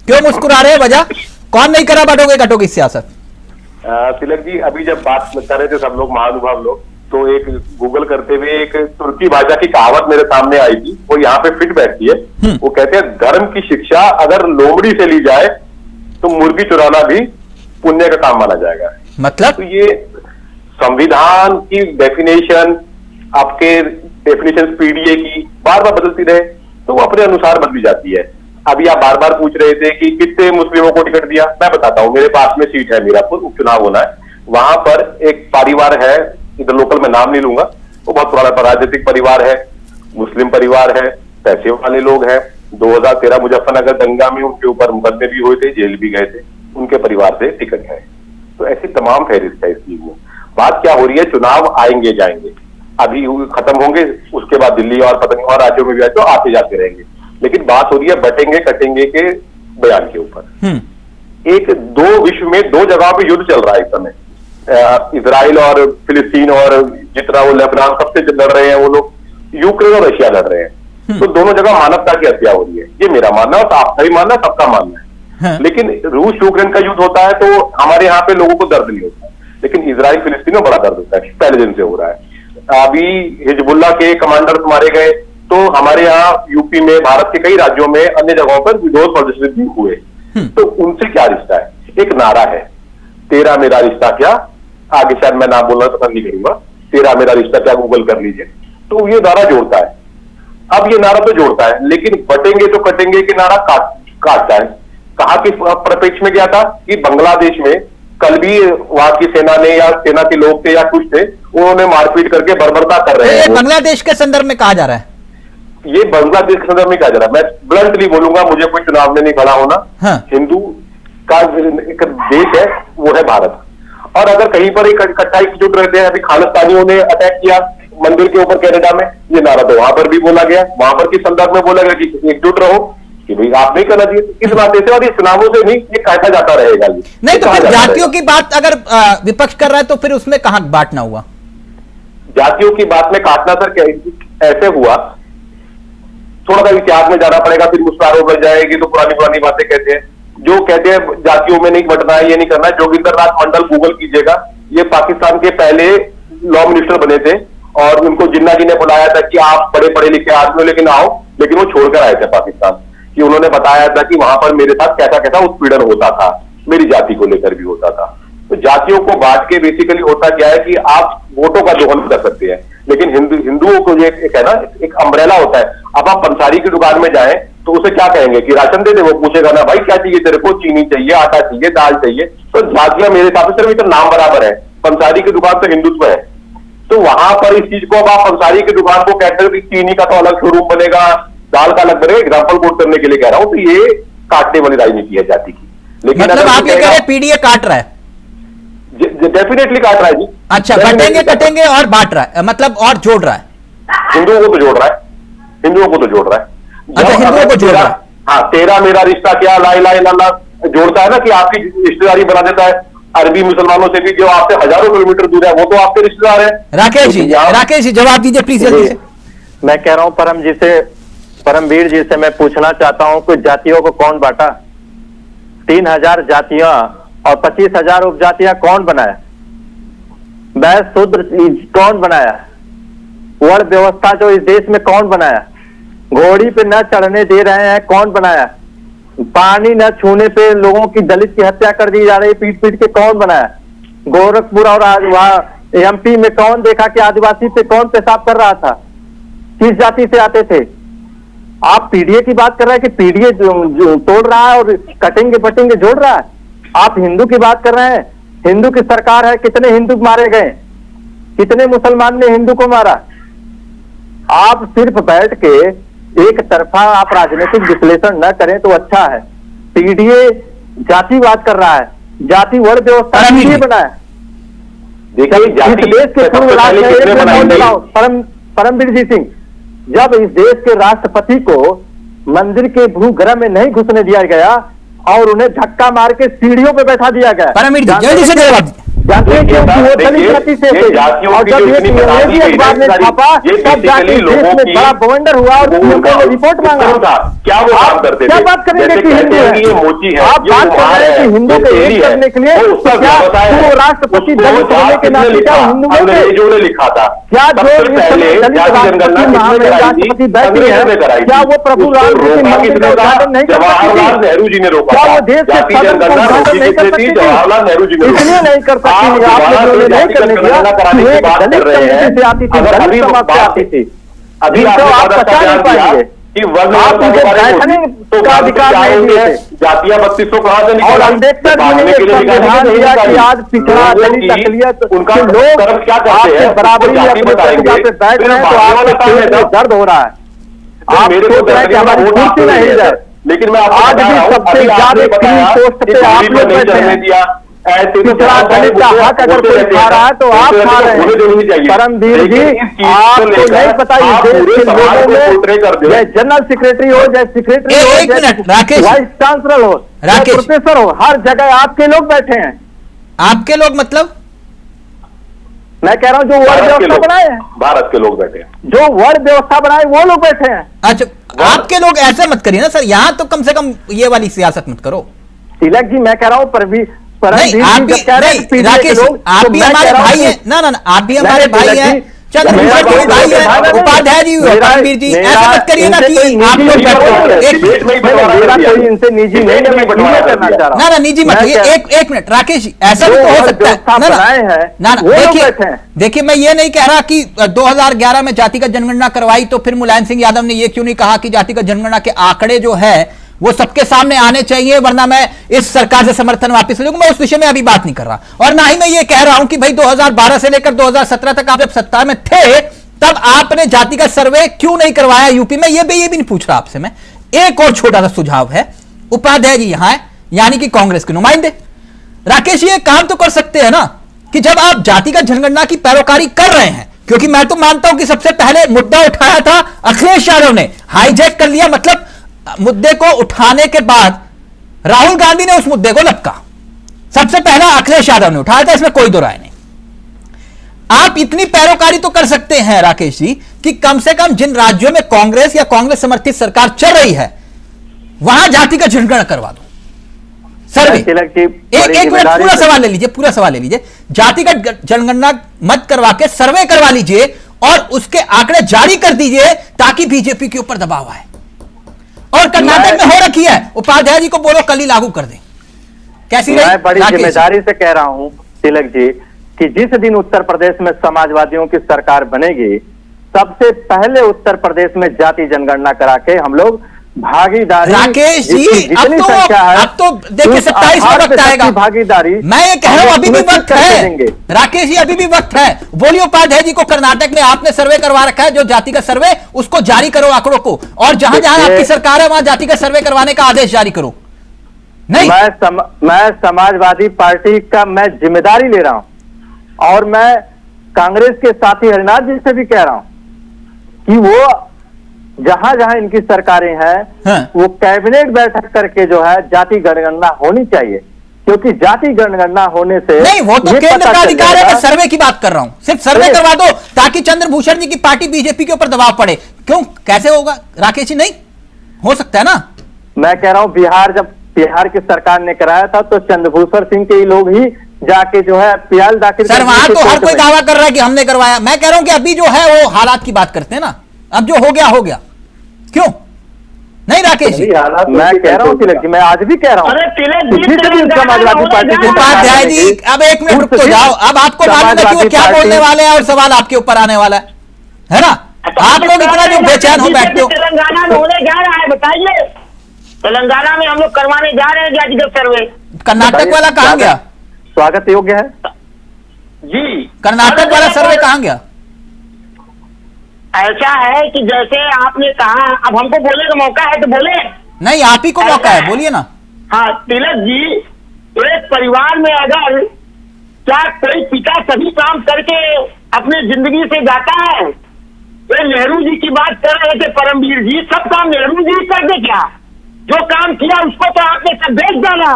क्यों मुस्कुरा रहे हैं? वजह कौन नहीं करा बटोगे कटोगे सियासत? तिलक जी, अभी जब बात कर रहे थे सब लोग, महानुभाव लोग, तो एक गूगल करते हुए एक तुर्की भाषा की कहावत मेरे सामने आई थी, वो यहाँ पे फिट बैठती है। वो कहते हैं, धर्म की शिक्षा अगर लोमड़ी से ली जाए तो मुर्गी चुराना भी पुण्य का काम माना जाएगा। मतलब तो ये संविधान की डेफिनेशन, आपके डेफिनेशन पीडीए की बार बार बदलती रहे तो वो अपने अनुसार बदली जाती है। अभी आप बार बार पूछ रहे थे कि कितने मुस्लिमों को टिकट दिया। मैं बताता हूँ, मेरे पास में सीट है, मीरापुर उपचुनाव होना है, वहां पर एक परिवार है, इधर लोकल में नाम नहीं लूंगा, वो बहुत पुराना राजनीतिक परिवार है, मुस्लिम परिवार है, पैसे वाले लोग हैं। 2013 मुजफ्फरनगर दंगा में उनके ऊपर मुकदमे भी हुए थे, जेल भी गए थे, उनके परिवार से टिकट है। तो ऐसी तमाम फहरिस्त है इस चीज में। बात क्या हो रही है, चुनाव आएंगे जाएंगे, अभी खत्म होंगे, उसके बाद दिल्ली और पता नहीं और राज्यों में भी आए तो आते जाते रहेंगे, लेकिन बात हो रही है बटेंगे कटेंगे के बयान के ऊपर। एक दो विश्व में 2 जगहों पे युद्ध चल रहा है इस समय, इजराइल और फिलिस्तीन, और जितना वो लेबनान सबसे लड़ रहे हैं वो लोग, यूक्रेन और रशिया लड़ रहे हैं। तो दोनों जगह मानवता की हत्या हो रही है, ये मेरा मानना है, आपका भी मानना, सबका मानना है। लेकिन रूस यूक्रेन का युद्ध होता है तो हमारे यहाँ पे लोगों को दर्द नहीं होता, लेकिन इजराइल फिलिस्तीन में बड़ा दर्द होता है, पहले दिन से हो रहा है। अभी हिजबुल्ला के कमांडर मारे गए, तो हमारे यहाँ यूपी में, भारत के कई राज्यों में, अन्य जगहों पर विरोध प्रदर्शन भी हुए। तो उनसे क्या रिश्ता है? एक नारा है, तेरा मेरा रिश्ता क्या, आगे शायद मैं नाम बोलना पसंद नहीं करूंगा, तेरा मेरा रिश्ता क्या, गूगल कर लीजिए। तो ये नारा जोड़ता है। अब ये नारा तो जोड़ता है, लेकिन बटेंगे तो कटेंगे के नारा काटता है। कहा कि परिप्रेक्ष्य में क्या था कि बांग्लादेश में कल भी वहां की सेना ने या सेना के लोग थे या कुछ थे, उन्होंने मारपीट करके बर्बरता कर रहे हैं। बांग्लादेश के संदर्भ में कहा जा रहा है, ये बांग्लादेश के संदर्भ में कहा जा रहा है। मैं ब्लंटली बोलूंगा, मुझे कोई चुनाव में नहीं खड़ा होना। हाँ। हिंदू का एक देश है, वो है भारत, और अगर कहीं पर एक इकट्ठा एकजुट रहते हैं, अभी खालिस्तानियों ने अटैक किया मंदिर के ऊपर कनाडा में, ये नारा तो वहां पर भी बोला गया, वहां पर किस संदर्भ में बोला गया कि एकजुट रहो, कि भाई आप नहीं करना चाहिए। इस नाते से, और ये चुनावों से नहीं, ये काटा जाता रहेगा। ये नहीं तो कहा फिर जाता जातियों रहेगा। की बात अगर विपक्ष कर रहा है तो फिर उसमें कहां बांटना हुआ? जातियों की बात में काटना सर क्या ऐसे हुआ, थोड़ा सा इतिहास में जाना पड़ेगा, फिर मुस्कुराहट बढ़ जाएगी तो पुरानी पुरानी बातें कहते हैं। जो कहते हैं जातियों में नहीं बंटना है, ये नहीं करना है, जोगिंदर नाथ मंडल गूगल कीजिएगा, ये पाकिस्तान के पहले लॉ मिनिस्टर बने थे, और उनको जिन्ना जी ने बुलाया था कि आप बड़े पढ़े लिखे आदमी हो, लेकिन आओ, लेकिन वो छोड़कर आए थे पाकिस्तान, कि उन्होंने बताया था कि वहां पर मेरे साथ कैसा कैसा उत्पीड़न होता था, मेरी जाति को लेकर भी होता था। तो जातियों को बांट के बेसिकली होता क्या है कि आप वोटों का दोहन कर सकते हैं, लेकिन हिंदुओं को ये एक है ना, एक अम्ब्रेला होता है। अब आप पंसारी की दुकान में जाएं तो उसे क्या कहेंगे कि राशन दे दे, वो पूछेगा ना भाई क्या चाहिए तेरे को, चीनी चाहिए, आटा चाहिए, दाल चाहिए। तो जातियां मेरे हिसाब से सिर्फ इतना नाम बराबर है, पंसारी की दुकान तो हिंदुत्व है, तो वहां पर इस चीज को अब आप पंसारी की दुकान को कहते हैं कि चीनी का तो अलग शोरूम बनेगा, दाल का अलग बनेगा, एग्जाम्पल कोट करने के लिए कह रहा हूं, तो ये काटने वाली राजनीति है जाति की। लेकिन मतलब आप ये कह रहे हैं पीडीए काट रहा है? डेफिनेटली काट रहा है जी। अच्छा, बटेंगे कटेंगे और बांट रहा है, मतलब और जोड़ रहा है। हिंदुओं को तो जोड़ रहा है, हिंदुओं को तो जोड़ रहा है। अच्छा, हिंदुओं को जोड़ रहा है। हाँ, तेरा मेरा रिश्ता क्या ला इलाहा इल्लल्लाह जोड़ता है ना, कि आपकी रिश्तेदारी बना देता है। अरबी मुसलमानों से भी जो आपसे हजारों किलोमीटर दूर है वो तो आपके रिश्तेदार है। राकेश जी जवाब दीजिए प्लीज जल्दी से। मैं कह रहा हूं परमवीर जी से मैं पूछना चाहता हूं कि जातियों को कौन बांटा? 3000 जातियां और 25,000 उपजातियां कौन बनाया? वह शूद्र कौन बनाया? वर्ण व्यवस्था जो इस देश में कौन बनाया? घोड़ी पे न चढ़ने दे रहे हैं, कौन बनाया? पानी न छूने पे लोगों की दलित की हत्या कर दी जा रही, पीट पीट के कौन बनाया? गोरखपुर और वहां एमपी में कौन देखा कि आदिवासी पे कौन पेशाब कर रहा था? किस जाति से आते थे? आप पीडीए की बात कर रहे हैं कि पीडीए तोड़ रहा है और कटेंगे बटेंगे जोड़ रहा है। आप हिंदू की बात कर रहे हैं, हिंदू की सरकार है, कितने हिंदू मारे गए, कितने मुसलमान ने हिंदू को मारा? आप सिर्फ बैठ के एक तरफा आप राजनीतिक विश्लेषण न करें तो अच्छा है। पीडीए जातिवाद कर रहा है, जाति वर्ण व्यवस्था पीडीए बनाया। देखिए इस देश के पूर्व राष्ट्रपति परमवीर जी सिंह, जब इस देश के राष्ट्रपति को मंदिर के भूगर्भ में नहीं घुसने दिया गया और उन्हें धक्का मार के सीढ़ियों पे बैठा दिया गया, परमवीर जी जल्दी से जवाब जानते हैं क्यों? वो दलित जाति से थे और जब ये अंग्रेजी अखबार ने छापा तब जाके देश में बड़ा बवंडर हुआ और उन्होंने रिपोर्ट मांगा। क्या वो काम करते थे? क्या बात करेंगे कि हिंदू है? आप बात कर रहे हैं कि हिंदू को एक करने के लिए वो राष्ट्रपति दलित होने के नाते क्या हिंदू ने लिखा था? क्या जो राष्ट्रपति बैठे हैं क्या वो प्रभु राम जी का उद्घाटन नहीं कर सकते? जवाहरलाल नेहरू जी ने रोका, क्या वो देश के सदन का उद्घाटन नहीं कर सकते? जवाहरलाल नेहरू जी ने इसलिए नहीं कर सकते, आप लोगों ने नहीं करने दिया। दलित कम्युनिटी से आती थी, दलित समाज से आती थी, अभी तो आप बचा नहीं पाएंगे कि वर्ण आप मुझे बैठने का अधिकार नहीं दिए। जातियां 3200 कहां से निकल और अम्बेडकर जी ने संविधान दिया कि आज पिछड़ा दलित अकलियत उनका लोग क्या करते हैं? बराबरी अपने प्रतिभा पे बैठ रहे हैं तो आपके पेट में दर्द हो रहा है। आप सोच रहे हैं कि हमारी कुर्सी नहीं जाए, लेकिन मैं आज भी सबसे ज्यादा पोस्ट पे आप लोग बैठे हैं। पिछड़ा दलित का हक अगर कोई खा रहा है तो आप खा रहे हैं। परमवीर जी आपको नहीं पता इस देश के लोगों में चाहे जनरल सेक्रेटरी हो, चाहे सेक्रेटरी हो, वाइस चांसलर हो, प्रोफेसर हो, हर जगह आपके लोग बैठे हैं। आपके लोग मतलब? मैं कह रहा हूं जो वर्ण व्यवस्था बनाए हैं, भारत के लोग बैठे हैं, जो वर्ण व्यवस्था बनाए वो लोग बैठे हैं। अच्छा, आपके लोग ऐसे मत करिए ना सर, यहां तो कम से कम ये वाली सियासत मत करो। तिलक जी मैं कह रहा हूं नहीं, आप भी राकेश आप भी हमारे भाई हैं। ना आप भी हमारे भाई हैं, चंद्रशेखर जी भाई हैं, उपाध्याय जी, परमवीर जी, ऐसा मत करिए ना कि आप लोग इनसे निजी नहीं करना चाह रहा। ना निजी मत, एक मिनट राकेश जी, ऐसा भी तो हो सकता है ना। देखिए मैं ये नहीं कह रहा कि 2011 में जातिगत जनगणना करवाई तो फिर मुलायम सिंह यादव ने ये क्यों नहीं कहा कि जातिगत जनगणना के आंकड़े जो है वो सबके सामने आने चाहिए, वरना मैं इस सरकार से समर्थन वापस लूंगा। मैं उस विषय में अभी बात नहीं कर रहा, और ना ही मैं ये कह रहा हूं कि भाई 2012 से लेकर 2017 तक आप जब सत्ता में थे तब आपने जातिगत सर्वे क्यों नहीं करवाया यूपी में, ये भी नहीं पूछ रहा आपसे मैं। एक और छोटा सा सुझाव है, उपाध्याय जी यहां है, यानी कि कांग्रेस के नुमाइंदे। राकेश ये काम तो कर सकते हैं ना कि जब आप जातिगत जनगणना की पैरोकारी कर रहे हैं, क्योंकि मैं तो मानता हूं कि सबसे पहले मुद्दा उठाया था अखिलेश यादव ने, हाईजैक कर लिया, मतलब मुद्दे को उठाने के बाद राहुल गांधी ने उस मुद्दे को लपका। सबसे पहला अखिलेश यादव ने उठाया था, इसमें कोई दो राय नहीं। आप इतनी पैरोकारी तो कर सकते हैं राकेश जी कि कम से कम जिन राज्यों में कांग्रेस या कांग्रेस समर्थित सरकार चल रही है वहां जातिगत जनगणना करवा दो, सर्वे। एक मिनट, पूरा सवाल ले लीजिए। जातिगत जनगणना मत करवा के सर्वे करवा लीजिए और उसके आंकड़े जारी कर दीजिए ताकि बीजेपी के ऊपर दबाव आए। और कर्नाटक में हो रखी है, उपाध्याय जी को बोलो कल ही लागू कर दें। कैसी रही? मैं बड़ी जिम्मेदारी से कह रहा हूं तिलक जी कि जिस दिन उत्तर प्रदेश में समाजवादियों की सरकार बनेगी, सबसे पहले उत्तर प्रदेश में जाति जनगणना करा के हम लोग भागीदारी राकेश जी, जितनी संख्या है, अब तो देखिए 27 में वक्त आएगा। भागीदारी मैं ये कह रहा हूं अभी भी वक्त है देंगे। राकेश जी, अभी भी वक्त है। बोलिए उपाध्याय जी को कर्नाटक में आपने सर्वे करवा रखा है, जो जातिगत सर्वे, उसको जारी करो आंकड़ों को, और जहां जहां आपकी सरकार है वहां जातिगत सर्वे करवाने का आदेश जारी करो। नहीं, मैं समाजवादी पार्टी का मैं जिम्मेदारी ले रहा हूं, और मैं कांग्रेस के साथी हरिनाथ जी से भी कह रहा हूं कि वो जहां जहां इनकी सरकारें हैं, हाँ। वो कैबिनेट बैठक करके जो है जाति जनगणना होनी चाहिए, क्योंकि जाति जनगणना होने से नहीं, वो तो केंद्र का अधिकार है। मैं सर्वे की बात कर रहा हूं, सिर्फ सर्वे करवा दो ताकि चंद्रभूषण जी की पार्टी बीजेपी के ऊपर दबाव पड़े। क्यों, कैसे होगा राकेश जी? नहीं हो सकता है ना। मैं कह रहा हूं जब बिहार की सरकार ने कराया था तो चंद्रभूषण सिंह के ही लोग ही जाके जो है पियाल दाखिल। सर वहां तो हर कोई दावा कर रहा है कि हमने करवाया। मैं कह रहा हूं कि अभी जो है वो हालात की बात करते हैं ना, अब जो हो गया। क्यों नहीं राकेश जी? मैं कह रहा हूं तिलक जी, मैं आज भी कह रहा हूं समाजवादी पार्टी के उपाध्याय जी, अब 1 मिनट रुक तो जाओ। अब आपको मालूम है कि वो क्या बोलने वाले हैं और सवाल आपके ऊपर आने वाला है ना? आप लोग इतना जो बेचैन हो बैठते हो। तेलंगाना में होने जा रहा है, बताइए। तेलंगाना में हम लोग करवाने जा रहे हैं जातिगत सर्वे। कर्नाटक वाला कहां गया? स्वागत योग्य है जी। कर्नाटक वाला सर्वे कहां गया? ऐसा है कि जैसे आपने कहा, अब हमको बोलने का मौका है तो बोले। नहीं, आप ही को मौका है, बोलिए ना। हाँ तिलक जी, एक परिवार में अगर क्या कोई पिता सभी काम करके अपनी जिंदगी से जाता है? ये नेहरू जी की बात कर रहे थे, परमवीर जी, सब काम नेहरू जी कर दे क्या? जो काम किया उसको तो आपने सब बेच डाला।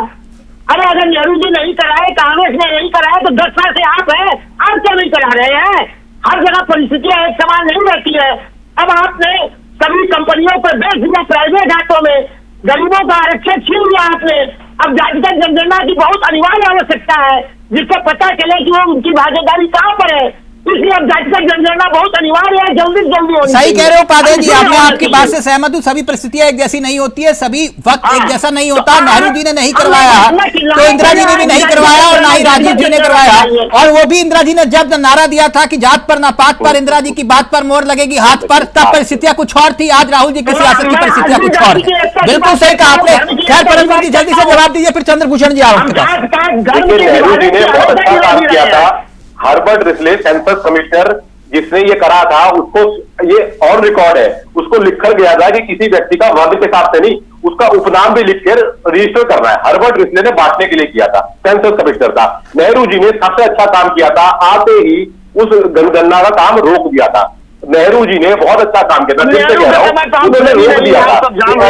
अरे अगर नेहरू जी नहीं कराए, कांग्रेस ने नहीं कराया, तो 10 साल से आप हैं, आप क्यों नहीं करा रहे हैं? हर जगह परिस्थितियां एक समान नहीं रहती है। अब आपने सभी कंपनियों पर बेच दिया प्राइवेट हाथों में, गरीबों का आरक्षण छीन लिया आपने। अब जातिगत जनगणना की बहुत अनिवार्य आवश्यकता है, जिससे पता चले कि वो उनकी भागीदारी कहां पर है। इसलिए अब जातिगत जनगणना बहुत अनिवार्य है, जल्दी जल्दी होनी सही चाहिए। कह रहे हो उपाध्याय जी, मैं आपकी बात से सहमत हूं। सभी परिस्थितियां एक जैसी नहीं होती है, सभी वक्त एक जैसा नहीं होता। नेहरू जी ने नहीं करवाया तो इंदिरा जी ने भी नहीं करवाया, और ना ही राजीव जी ने करवाया। और वो भी इंदिरा जी ने जब नारा दिया था कि जात पर ना पात पर, इंदिरा जी की बात पर मोहर लगेगी हाथ पर, तब परिस्थितियां कुछ और थी। आज राहुल जी की सियासत की परिस्थितियां कुछ और है। बिल्कुल सही कहा आपने। खैर परमवीर जी जल्दी से जवाब दीजिए, फिर चंद्रभूषण जी आओ। नेहरू जी ने बहुत अच्छा काम किया था। हर्बर्ट रिस्ले सेंसस कमिश्नर जिसने ये करा था, उसको ये ऑन रिकॉर्ड है, उसको लिखकर गया था कि किसी व्यक्ति का वर्ग के हिसाब से नहीं, उसका उपनाम भी लिखकर रजिस्टर करना है। हर्बर्ट रिस्ले ने बांटने के लिए किया था, सेंसस कमिश्नर था। नेहरू जी ने सबसे अच्छा काम किया था, आते ही उस जनगणना का काम रोक दिया था। नेहरू जी ने बहुत अच्छा काम किया था, जिससे कह रहा हूं उन्होंने रोक दिया था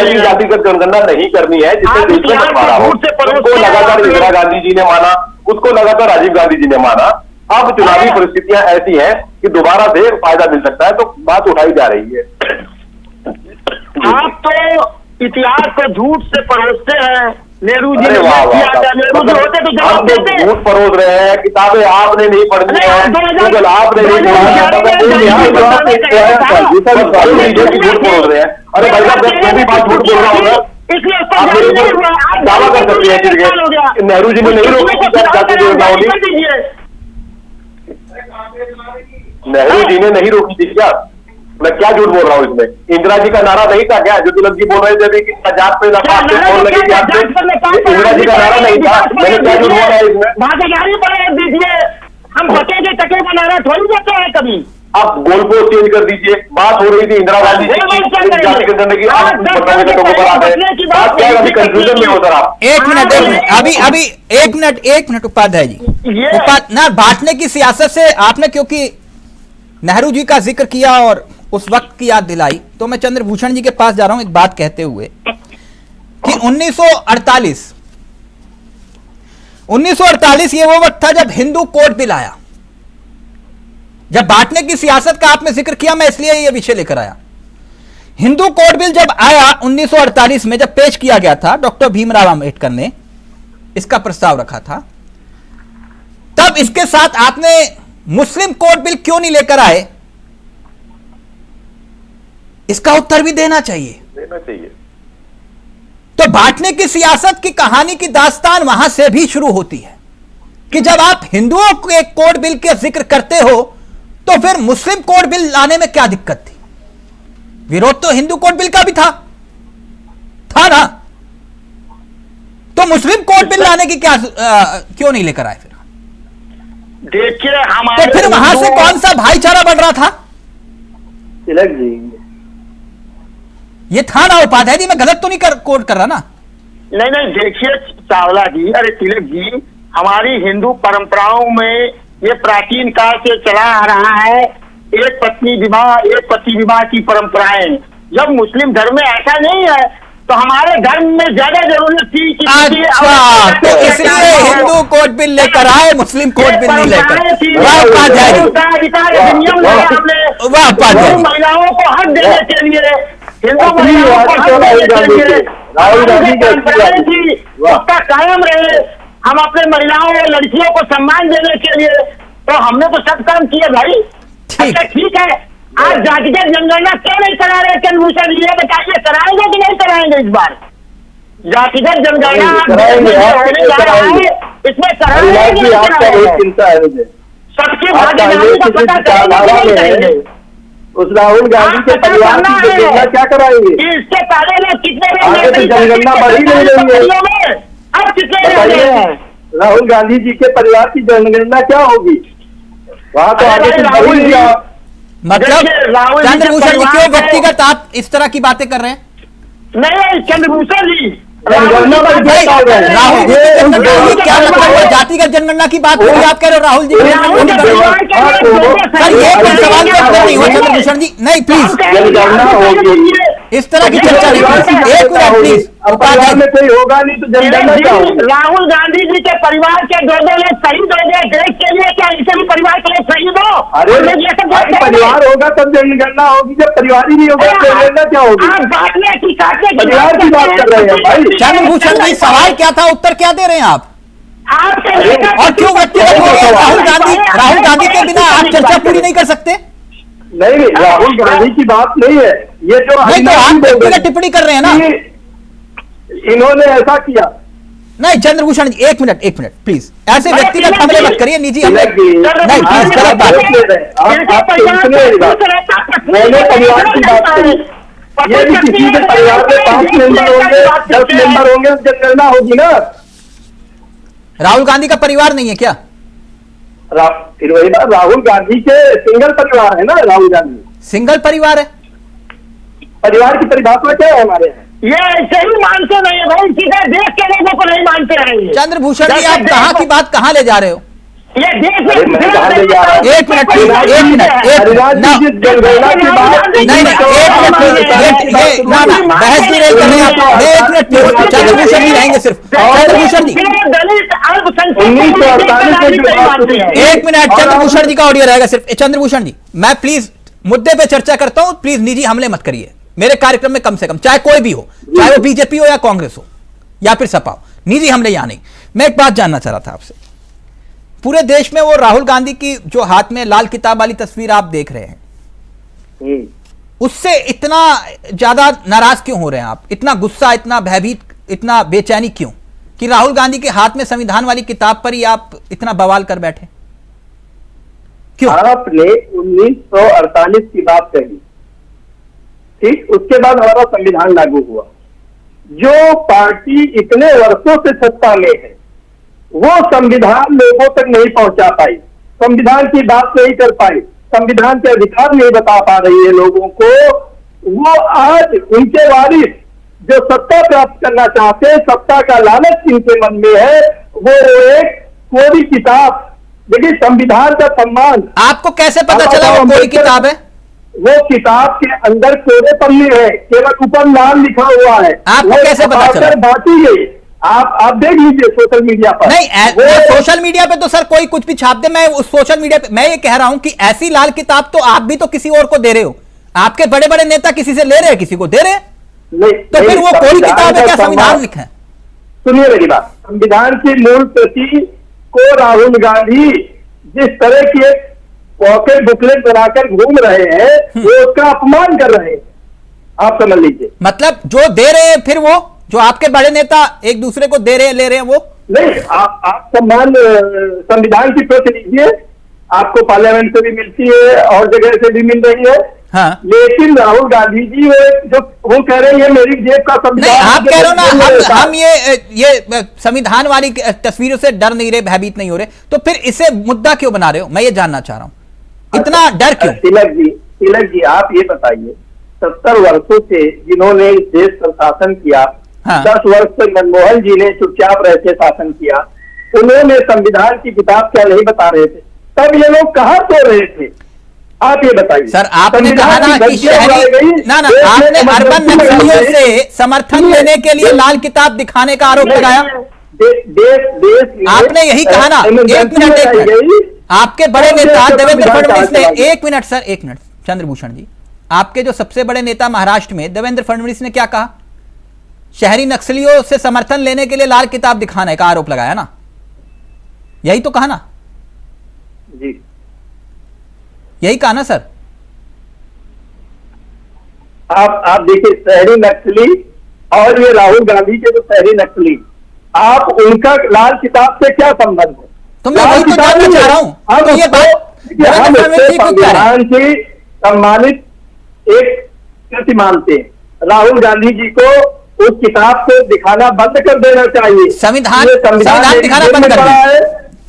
कि जातिगत जनगणना नहीं करनी है, जिससे देश में बंटवारा हो। उसको लगातार इंदिरा गांधी जी ने माना, उसको लगातार राजीव गांधी जी ने माना। अब चुनावी परिस्थितियां ऐसी हैं कि दोबारा से फायदा मिल सकता है, तो बात उठाई जा रही है। आप तो इतिहास को झूठ से परोसते हैं। नेहरू जी ने अरे वाह वाह, नेहरू जी होते तो जवाब देते। झूठ परोस रहे हैं, किताबें आपने नहीं पढ़नी है, गूगल आपने नहीं पढ़ा है, झूठ परोस रहे हैं। अरे भाई साहब, मैं भी बात झूठ बोल रहा हूँ, आप मेरे ऊपर दावा कर सकते हैं कि नेहरू जी ने नहीं रोकी। नेहरू जी ने नहीं रोकी थी क्या? मैं क्या झूठ बोल रहा हूँ इसमें? इंदिरा जी का नारा नहीं था क्या, जो तिलक जी बोल रहे थे कि जात पे इंदिरा जी का नारा नहीं था? मैंने क्या झूठ बोला है इसमें? भागीदारी बढ़ा दीजिए, हम बचेंगे टके का नारा थोड़ी देते हैं कभी। आप गोल को चेंज कर दीजिए। बात हो रही थी इंदिरा गांधी जी की जाति के जनगणना की, आप बताओगे तो ऊपर आ गए। बात क्या है, अभी कंफ्यूजन में हो सर आप। एक मिनट अभी एक मिनट उपाध्याय जी, ना बांटने की सियासत से आपने क्योंकि नेहरू जी का जिक्र किया और उस वक्त की याद दिलाई, तो मैं चंद्रभूषण जी के पास जा रहा हूं एक बात कहते हुए कि 1948 ये वो वक्त था जब हिंदू कोड बिल आया। जब बांटने की सियासत का आपने जिक्र किया, मैं इसलिए ये विषय लेकर आया। हिंदू कोड बिल जब आया 1948 में, जब पेश किया गया था, डॉक्टर भीमराव अंबेडकर ने इसका प्रस्ताव रखा था, तब इसके साथ आपने मुस्लिम कोड बिल क्यों नहीं लेकर आए? इसका उत्तर भी देना चाहिए। तो बांटने की सियासत की कहानी की दास्तान वहां से भी शुरू होती है कि जब आप हिंदुओं के कोड बिल के जिक्र करते हो, तो फिर मुस्लिम कोड बिल लाने में क्या दिक्कत थी? विरोध तो हिंदू कोड बिल का भी था, मुस्लिम कोड बिल लाने की क्या क्यों नहीं लेकर आए फिर? देखिए हमारे तो फिर वहां से कौन सा भाईचारा बढ़ रहा था? तिलक जी, ये था ना उपाध्याय जी, मैं गलत तो नहीं कोड कर रहा ना? नहीं देखिए चावला जी, अरे तिलक जी, हमारी हिंदू परंपराओं में ये प्राचीन काल से चला आ रहा है, एक पत्नी विवाह, एक पति विवाह की परंपराएं। जब मुस्लिम धर्म में ऐसा नहीं है तो हमारे धर्म में ज्यादा जरूरत थी कि अच्छा, तो इसलिए हिंदू कोड बिल लेकर आए, मुस्लिम कोड बिल नहीं लेकर। वाह उपाध्याय जी, वाह उपाध्याय जी। महिलाओं को हक देने के लिए, हिंदू महिलाओं को हक देने के लिए राहुल गांधी थी उसका कायम रहे। हम अपने महिलाओं और लड़कियों को सम्मान देने के लिए तो हमने तो सब काम किए भाई। अच्छा ठीक है, आज जातिगत जनगणना क्यों नहीं करा रहे चंद्रभूषण जी, बताइए कराएंगे कि नहीं कराएंगे इस बार? जातिगत जनगणना होने जा रहा है, इसमें कराएंगे चिंता है मुझे सबकी भागीदारी का पता करेंगे। उस राहुल गांधी के परिवार की जनगणना क्या कराएंगे? इसके पहले लोग कितने जनगणना बढ़ी नहीं रही है, अब कितने राहुल गांधी जी के परिवार की जनगणना क्या होगी? वहाँ तो आगे मतलब चंद्रभूषण जी क्यों व्यक्तिगत आप इस तरह की बातें कर रहे हैं? नहीं चंद्रभूषण जी, राहुल जी क्या मतलब है? जातिगत जनगणना की बात होगी, आप कह रहे हो राहुल जी? सर ये कोई सवाल का उत्तर नहीं हुआ चंद्रभूषण जी, नहीं प्लीज इस तरह की चर्चा नहीं। एक मिनट प्लीज, परिवार में कोई होगा नहीं तो जनगणना क्या होगी? राहुल गांधी जी के परिवार के 2 लोग शहीद हो गए देश के लिए, क्या इसे भी परिवार के लिए शहीद हो? अरे परिवार होगा तब जनगणना होगी, जब परिवार ही नहीं होगा तो जनगणना क्या होगी? परिवार की बात कर रहे हैं भाई। चंद्रभूषण जी सवाल क्या था, उत्तर क्या दे रहे हैं आप? और क्यों व्यक्तिगत हो गए? राहुल गांधी के बिना आप चर्चा पूरी नहीं कर सकते? नहीं, राहुल गांधी की बात नहीं है ये, जो नहीं तो आप व्यक्तिगत टिप्पणी कर रहे हैं ना, इन्होंने ऐसा किया। नहीं चंद्रभूषण जी एक मिनट प्लीज, ऐसे व्यक्तिगत हमले मत करिए, निजी हमले नहीं प्लीज, गलत बात। मैंने परिवार की बात करी, ये भी किसी के परिवार में 5 मेंबर होंगे, 10 मेंबर होंगे, जनगणना होगी ना। राहुल गांधी का परिवार नहीं है क्या? फिर वही बात, राहुल गांधी के सिंगल परिवार है ना, राहुल गांधी सिंगल परिवार है। परिवार की परिभाषा क्या है हमारे यहाँ? ये ऐसे ही मानते नहीं है भाई, सीधे देश के लोगों को नहीं मानते हैं। चंद्रभूषण जी आप कहाँ की बात कहाँ ले जा रहे हो? ये देश एक मिनट नहीं एक मिनट बहस भी नहीं करनी आप, एक मिनट चंद्रभूषण जी रहेंगे सिर्फ। चंद्रभूषण जी 1 मिनट, चंद्रभूषण जी का ऑडियो रहेगा सिर्फ। चंद्रभूषण जी मैं प्लीज मुद्दे पे चर्चा करता हूं, प्लीज निजी हमले मत करिए मेरे कार्यक्रम में, कम से कम चाहे कोई भी हो, चाहे वो बीजेपी हो या कांग्रेस हो या फिर सपा हो, निजी हमले यहां नहीं। मैं एक बात जानना चाह रहा था आपसे, पूरे देश में वो राहुल गांधी की जो हाथ में लाल किताब वाली तस्वीर आप देख रहे हैं, उससे इतना ज्यादा नाराज क्यों हो रहे हैं आप? इतना गुस्सा, इतना भयभीत, इतना बेचैनी क्यों कि राहुल गांधी के हाथ में संविधान वाली किताब पर ही आप इतना बवाल कर बैठे क्यों? आपने 1948 की बात कही, ठीक, उसके बाद हमारा संविधान लागू हुआ। जो पार्टी इतने वर्षों से सत्ता में है वो संविधान लोगों तक नहीं पहुंचा पाई, संविधान की बात नहीं कर पाई, संविधान के अधिकार नहीं बता पा रही है लोगों को। वो आज उनके वारिस जो सत्ता प्राप्त करना चाहते हैं, सत्ता का लालच जिनके मन में है, वो एक कोरी किताब, देखिए संविधान का सम्मान। आपको कैसे पता चला वो कोरी किताब है? वो किताब के अंदर कोरे पन्ने है, केवल ऊपर लाल लिखा हुआ है। आपको कैसे पता चला? बांटी गई, आप देख लीजिए सोशल मीडिया पर। नहीं सोशल मीडिया पे तो सर कोई कुछ भी छाप दे, मैं उस सोशल मीडिया पे मैं ये कह रहा हूं कि ऐसी लाल किताब तो आप भी तो किसी और को दे रहे हो, आपके बड़े बड़े नेता किसी से ले रहे हैं, किसी को दे रहे हैं, तो फिर वो कोरी किताब है क्या संविधान लिखा है? सुनिए मेरी बात, संविधान की मूल प्रति को राहुल गांधी जिस तरह की एक पॉकेट बुकलेट बनाकर घूम रहे हैं, वो उसका अपमान कर रहे हैं, आप समझ लीजिए। मतलब जो दे रहे हैं फिर वो जो आपके बड़े नेता एक दूसरे को दे रहे हैं, ले रहे हैं, वो नहीं। आप सम्मान संविधान की प्रति लीजिए, आपको पार्लियामेंट से भी मिलती है और जगह से भी मिल रही है, हाँ। लेकिन राहुल गांधी जी जो वो कह रहे हैं ये मेरी जेब का संविधान, नहीं आप कह रहे हो ना हम ये संविधान वाली तस्वीरों से डर नहीं रहे, भयभीत नहीं हो रहे, तो फिर इसे मुद्दा क्यों बना रहे हो? मैं ये जानना चाह रहा हूं, इतना डर क्यों? तिलक जी आप ये बताइए, 70 वर्षों से जिन्होंने इस देश पर शासन किया, 10 वर्ष तक मनमोहन जी ने चुपचाप रह के शासन किया, उन्होंने संविधान की किताब क्या नहीं बता रहे थे? तब ये लोग कहाँ सो रहे थे? आप ये बताइए सर। आपने कहा ना कि शहरी ना आपने अर्बन नक्सलियों से समर्थन लेने के लिए लाल किताब दिखाने का आरोप लगाया। आपने यही कहा ना। एक मिनट, आपके बड़े नेता देवेंद्र फडणवीस ने, एक मिनट सर, एक मिनट चंद्रभूषण जी, आपके जो सबसे बड़े नेता महाराष्ट्र में देवेंद्र फडणवीस ने क्या कहा? शहरी नक्सलियों से समर्थन लेने के लिए लाल किताब दिखाने का आरोप लगाया ना, यही तो कहा ना जी, यही कहा ना सर? आप देखिए, शहरी नक्सली और ये राहुल गांधी के जो शहरी नक्सली, आप उनका लाल किताब से क्या संबंध है? तो मैं वही तो जानना चाह रहा हूं। तो ये हम संविधान की सम्मानित एक कृति मानते हैं। राहुल गांधी जी को उस किताब को दिखाना बंद कर देना चाहिए। संविधान दिखाना बंद कर देना,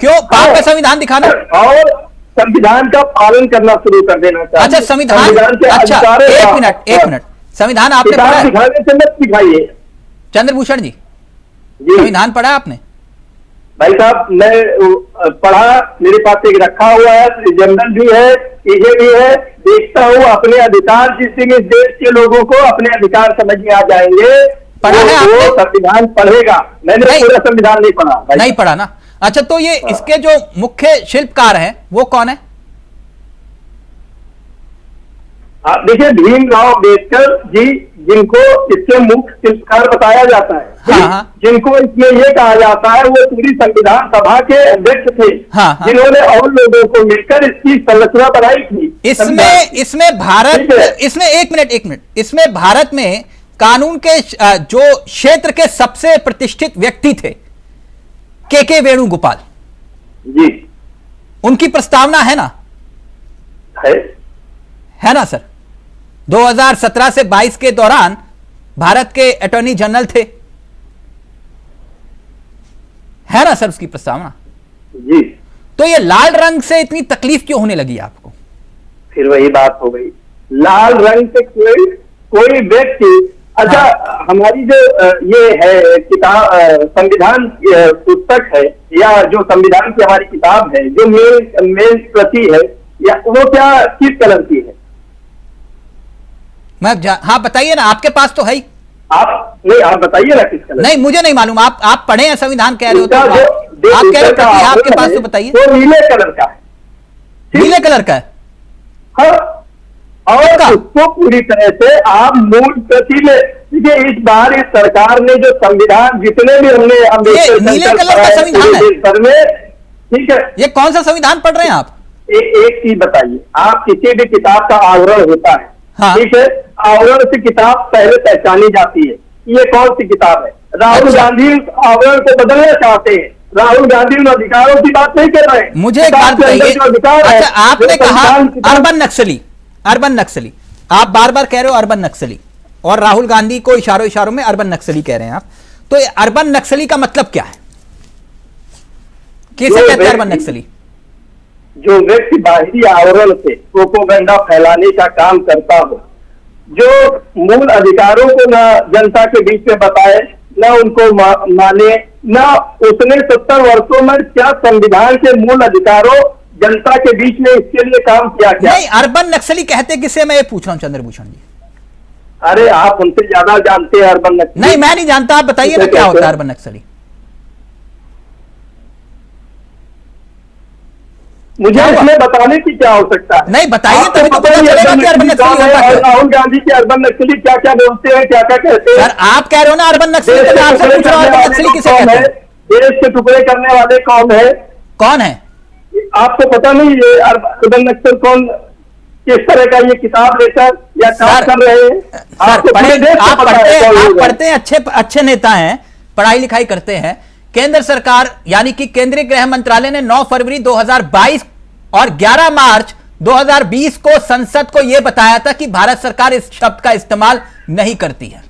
क्यों? पाप में संविधान दिखाना और संविधान का पालन करना शुरू कर देना चाहिए। अच्छा संविधान के अच्छा, एक मिनट, संविधान आपने पढ़ा है? दिखाने से मत दिखाइए चंद्रभूषण जी, संविधान पढ़ा आपने? भाई साहब मैं पढ़ा, मेरे पास एक रखा हुआ है, जनरल भी है, चीजें भी है, देखता हूँ अपने अधिकार, जिस दिन इस देश के लोगों को अपने अधिकार समझ में आ जाएंगे, पढ़ा है वो संविधान पढ़ेगा। मैंने पूरा संविधान नहीं पढ़ा। नहीं पढ़ा ना? अच्छा, तो ये इसके जो मुख्य शिल्पकार हैं वो कौन है? देखिए, भीमराव अम्बेडकर जी, जिनको इसके मुख्य शिल्पकार बताया जाता है। जिनको इसमें ये कहा जाता है वो पूरी संविधान सभा के अध्यक्ष थे, जिन्होंने और लोगों को मिलकर इसकी संरचना बनाई थी। इसमें भारत, इसमें एक मिनट, इसमें भारत में कानून के जो क्षेत्र के सबसे प्रतिष्ठित व्यक्ति थे के वेणुगोपाल जी, उनकी प्रस्तावना है ना? है ना सर? 2017 से 22 के दौरान भारत के अटॉर्नी जनरल थे, है ना सर उसकी प्रस्तावना? जी। तो ये लाल रंग से इतनी तकलीफ क्यों होने लगी आपको? फिर वही बात हो गई, लाल रंग से कोई व्यक्ति, अच्छा हमारी जो ये है किताब, संविधान पुस्तक है या जो संविधान की हमारी किताब है, जो मेन प्रति है, या वो क्या किस कलर की है? हाँ बताइए ना, आपके पास तो है ही। आप बताइए ना किस कलर? नहीं मुझे नहीं मालूम, आप पढ़े हैं संविधान कह रहे हो तो आप कह रहे हो आपके पास, तो बताइए। वो नीले कलर का है। नीले कलर का है? हाँ, और उसको पूरी तरह से आप मूल प्रति में, देखिए इस बार इस सरकार ने जो संविधान, जितने भी हमने नीले कलर का संविधान है, ठीक है? ये कौन सा संविधान पढ़ रहे हैं आप? एक चीज बताइए, आप किसी भी किताब का आवरण होता है, ठीक है, आवरण से किताब पहले पहचानी जाती है, ये कौन सी किताब है? राहुल गांधी उस आवरण को बदलना चाहते हैं। राहुल गांधी उन अधिकारों की बात नहीं कर रहे। मुझे एक बात बताइए, अच्छा आपने कहा अर्बन नक्सली, आप बार बार कह रहे हो अर्बन नक्सली, और राहुल गांधी को इशारों में अर्बन नक्सली कह रहे हैं आप, तो ये अर्बन नक्सली का मतलब क्या है? किसे कहते हैं अर्बन नक्सली? जो व्यक्ति बाहरी आवरण से प्रोपेगेंडा फैलाने का काम करता हो, जो मूल अधिकारों को ना जनता के बीच में बताए, ना उनको माने, ना उसने 70 वर्षों में क्या संविधान के मूल अधिकारों जनता के बीच में इसके लिए काम किया क्या? नहीं, अर्बन नक्सली कहते किसे, मैं ये पूछ रहा हूं चंद्रभूषण जी। अरे आप उनसे ज्यादा जानते हैं अर्बन नक्सली। नहीं मैं नहीं जानता, आप बताइए ना क्या होता है अर्बन नक्सली? मुझे इसमें बताने की क्या आवश्यकता है? नहीं बताइए तभी तो पता चलेगा कि अर्बन नक्सली होता है। राहुल गांधी के अर्बन नक्सली क्या क्या बोलते हैं, क्या क्या कहते हैं? सर आप कह रहे हो ना अर्बन नक्सली, तो मैं आपसे पूछ रहा हूं अर्बन नक्सली किसे कहते हैं? देश के टुकड़े करने वाले कौन है? कौन है आपको पता नहीं? ये अर्बन नक्सल कौन, किस तरह का ये किताब लेकर या काम कर रहे हैं? आप पढ़ते हैं, अच्छे नेता हैं, पढ़ाई लिखाई करते हैं। केंद्र सरकार यानी कि केंद्रीय गृह मंत्रालय ने 9 फरवरी 2022 और 11 मार्च 2020 को संसद को यह बताया था कि भारत सरकार इस शब्द का इस्तेमाल नहीं करती है।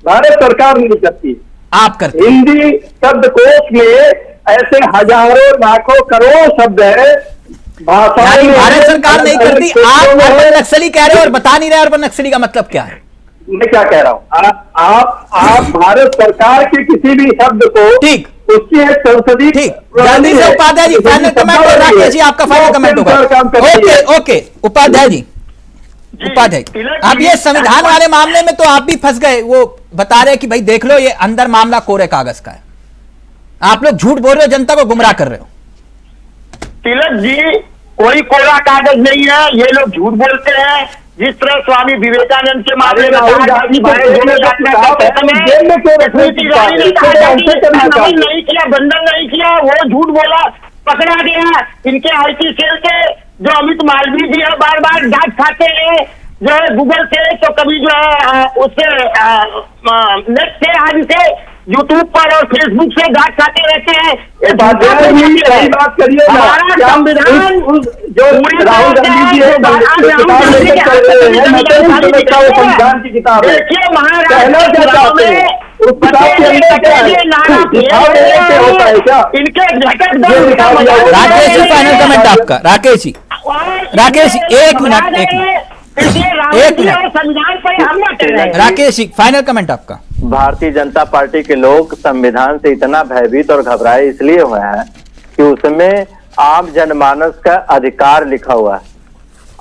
भारत सरकार नहीं करती, आप करते हैं। हिंदी शब्दकोश में ऐसे हजारों लाखों करोड़ों शब्द है, यानी भारत सरकार नहीं करती, आप अर्बन नक्सली कह रहे हो और बता नहीं रहे अर्बन नक्सली का मतलब क्या है। मैं क्या कह रहा हूं, आप भारत सरकार के किसी भी शब्द को ठीक, उसकी एक संसदीय ठीक, जल्दी से उपाध्याय जी फाइनल कमेंट और राकेश जी आपका फाइनल कमेंट होगा। ओके ओके उपाध्याय जी, उपाध्याय अब ये संविधान वाले मामले में तो आप भी फंस गए। वो बता रहे कि भाई देख लो ये अंदर मामला कोरे कागज का है, आप लोग झूठ बोल रहे हो, जनता को गुमराह कर रहे हो। तिलक जी कोई कोरा कागज नहीं है, ये लोग झूठ बोलते हैं। जिस तरह स्वामी विवेकानंद के मामले में नहीं किया, बंधन नहीं किया, वो झूठ बोला, पकड़ा गया। इनके आईटी सेल के जो अमित मालवीय जी है बार बार डांट खाते हैं, जो है गूगल से, तो कभी जो है उससे नेट से, आज से यूट्यूब पर और फेसबुक से डांट खाते रहते हैं। बात करिए हमारा संविधान जो राहुल गांधी जी संविधान की किताब है, देखिए महाराष्ट्र में इनके राकेश जी फाइनल कमेंट आपका। राकेश जी, राकेश जी एक मिनट, एक मिनट, संविधान पर हमला कर रहे हैं। राकेश जी फाइनल कमेंट आपका। भारतीय जनता पार्टी के लोग संविधान से इतना भयभीत और घबराए इसलिए हुए हैं कि उसमें आम जनमानस का अधिकार लिखा हुआ है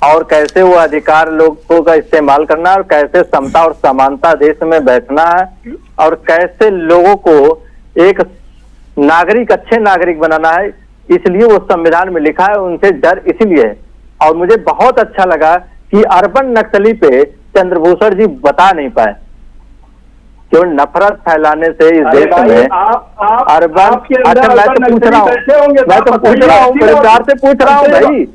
और कैसे वो अधिकार लोगों का इस्तेमाल करना है और कैसे समता और समानता देश में बैठना है और कैसे लोगों को एक नागरिक, अच्छे नागरिक बनाना है, इसलिए वो संविधान में लिखा है। उनसे डर इसलिए है। और मुझे बहुत अच्छा लगा कि अर्बन नक्सली पे चंद्रभूषण जी बता नहीं पाए, जो नफरत फैलाने से इस देश में अर्बन। अच्छा मैं तो पूछ रहा हूँ, परिवार से पूछ रहा हूँ भाई,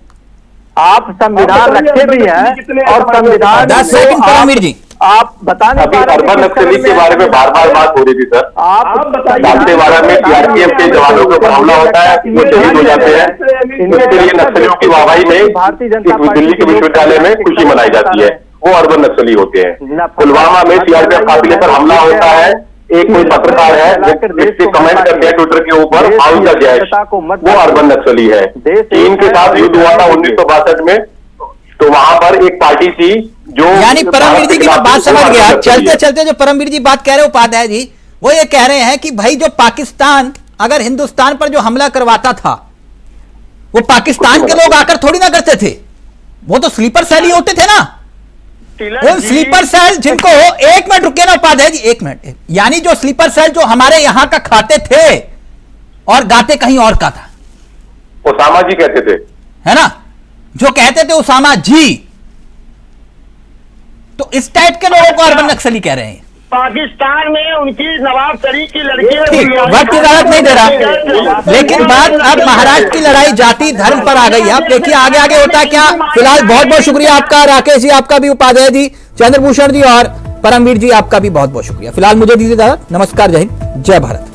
आप संविधान रखे भी हैं और संविधान 10 सेकंड परमवीर जी आप बताने अर्बन नक्सली के बारे में बार बार बात हो रही थी सर। आप दंतेवाड़ा में सीआरपीएफ के जवानों के ऊपर हमला होता है, वो शहीद हो जाते हैं, इसके लिए नक्सलियों की वाहवाही में दिल्ली के विश्वविद्यालय में खुशी मनाई जाती है, वो अर्बन नक्सली होते हैं। पुलवामा में सीआरपीएफ काफिले पर हमला होता है, एक कोई पत्रकार है इससे कमेंट करते हैं ट्विटर के ऊपर, हाउ द जैश, वो अर्बन नक्सली है। चीन के साथ युद्ध हुआ था 1962 में, तो वहां पर एक पार्टी थी जो, यानी परमवीर जी की मैं बात समझ गया। चलते चलते जो परमवीर जी बात कह रहे हो उपाध्याय जी, वो ये कह रहे हैं कि भाई जो पाकिस्तान अगर हिंदुस्तान पर जो हमला करवाता था, वो पाकिस्तान के लोग आकर थोड़ी ना करते थे, वो तो स्लीपर सेल ही होते थे ना। उन स्लीपर सेल जिनको, एक मिनट रुके ना उपाध्याय जी, एक मिनट, यानी जो स्लीपर सेल जो हमारे यहां का खाते थे और गाते कहीं और का था, उसामा जी कहते थे, है ना, जो कहते थे उसामा जी, तो इस टाइप के लोगों को अर्बन नक्सली कह रहे हैं। पाकिस्तान में उनकी नवाब शरीफ की लड़की, वक्त इजाजत नहीं दे रहा, लेकिन बात अब महाराष्ट्र की लड़ाई जाति धर्म पर आ गई है। आप देखिए आगे आगे होता है क्या। फिलहाल बहुत बहुत शुक्रिया आपका, राकेश जी आपका भी, उपाध्याय जी, चंद्रभूषण जी और परमवीर जी आपका भी बहुत बहुत शुक्रिया। फिलहाल मुझे दीजिए इजाजत। नमस्कार, जय हिंद, जय भारत।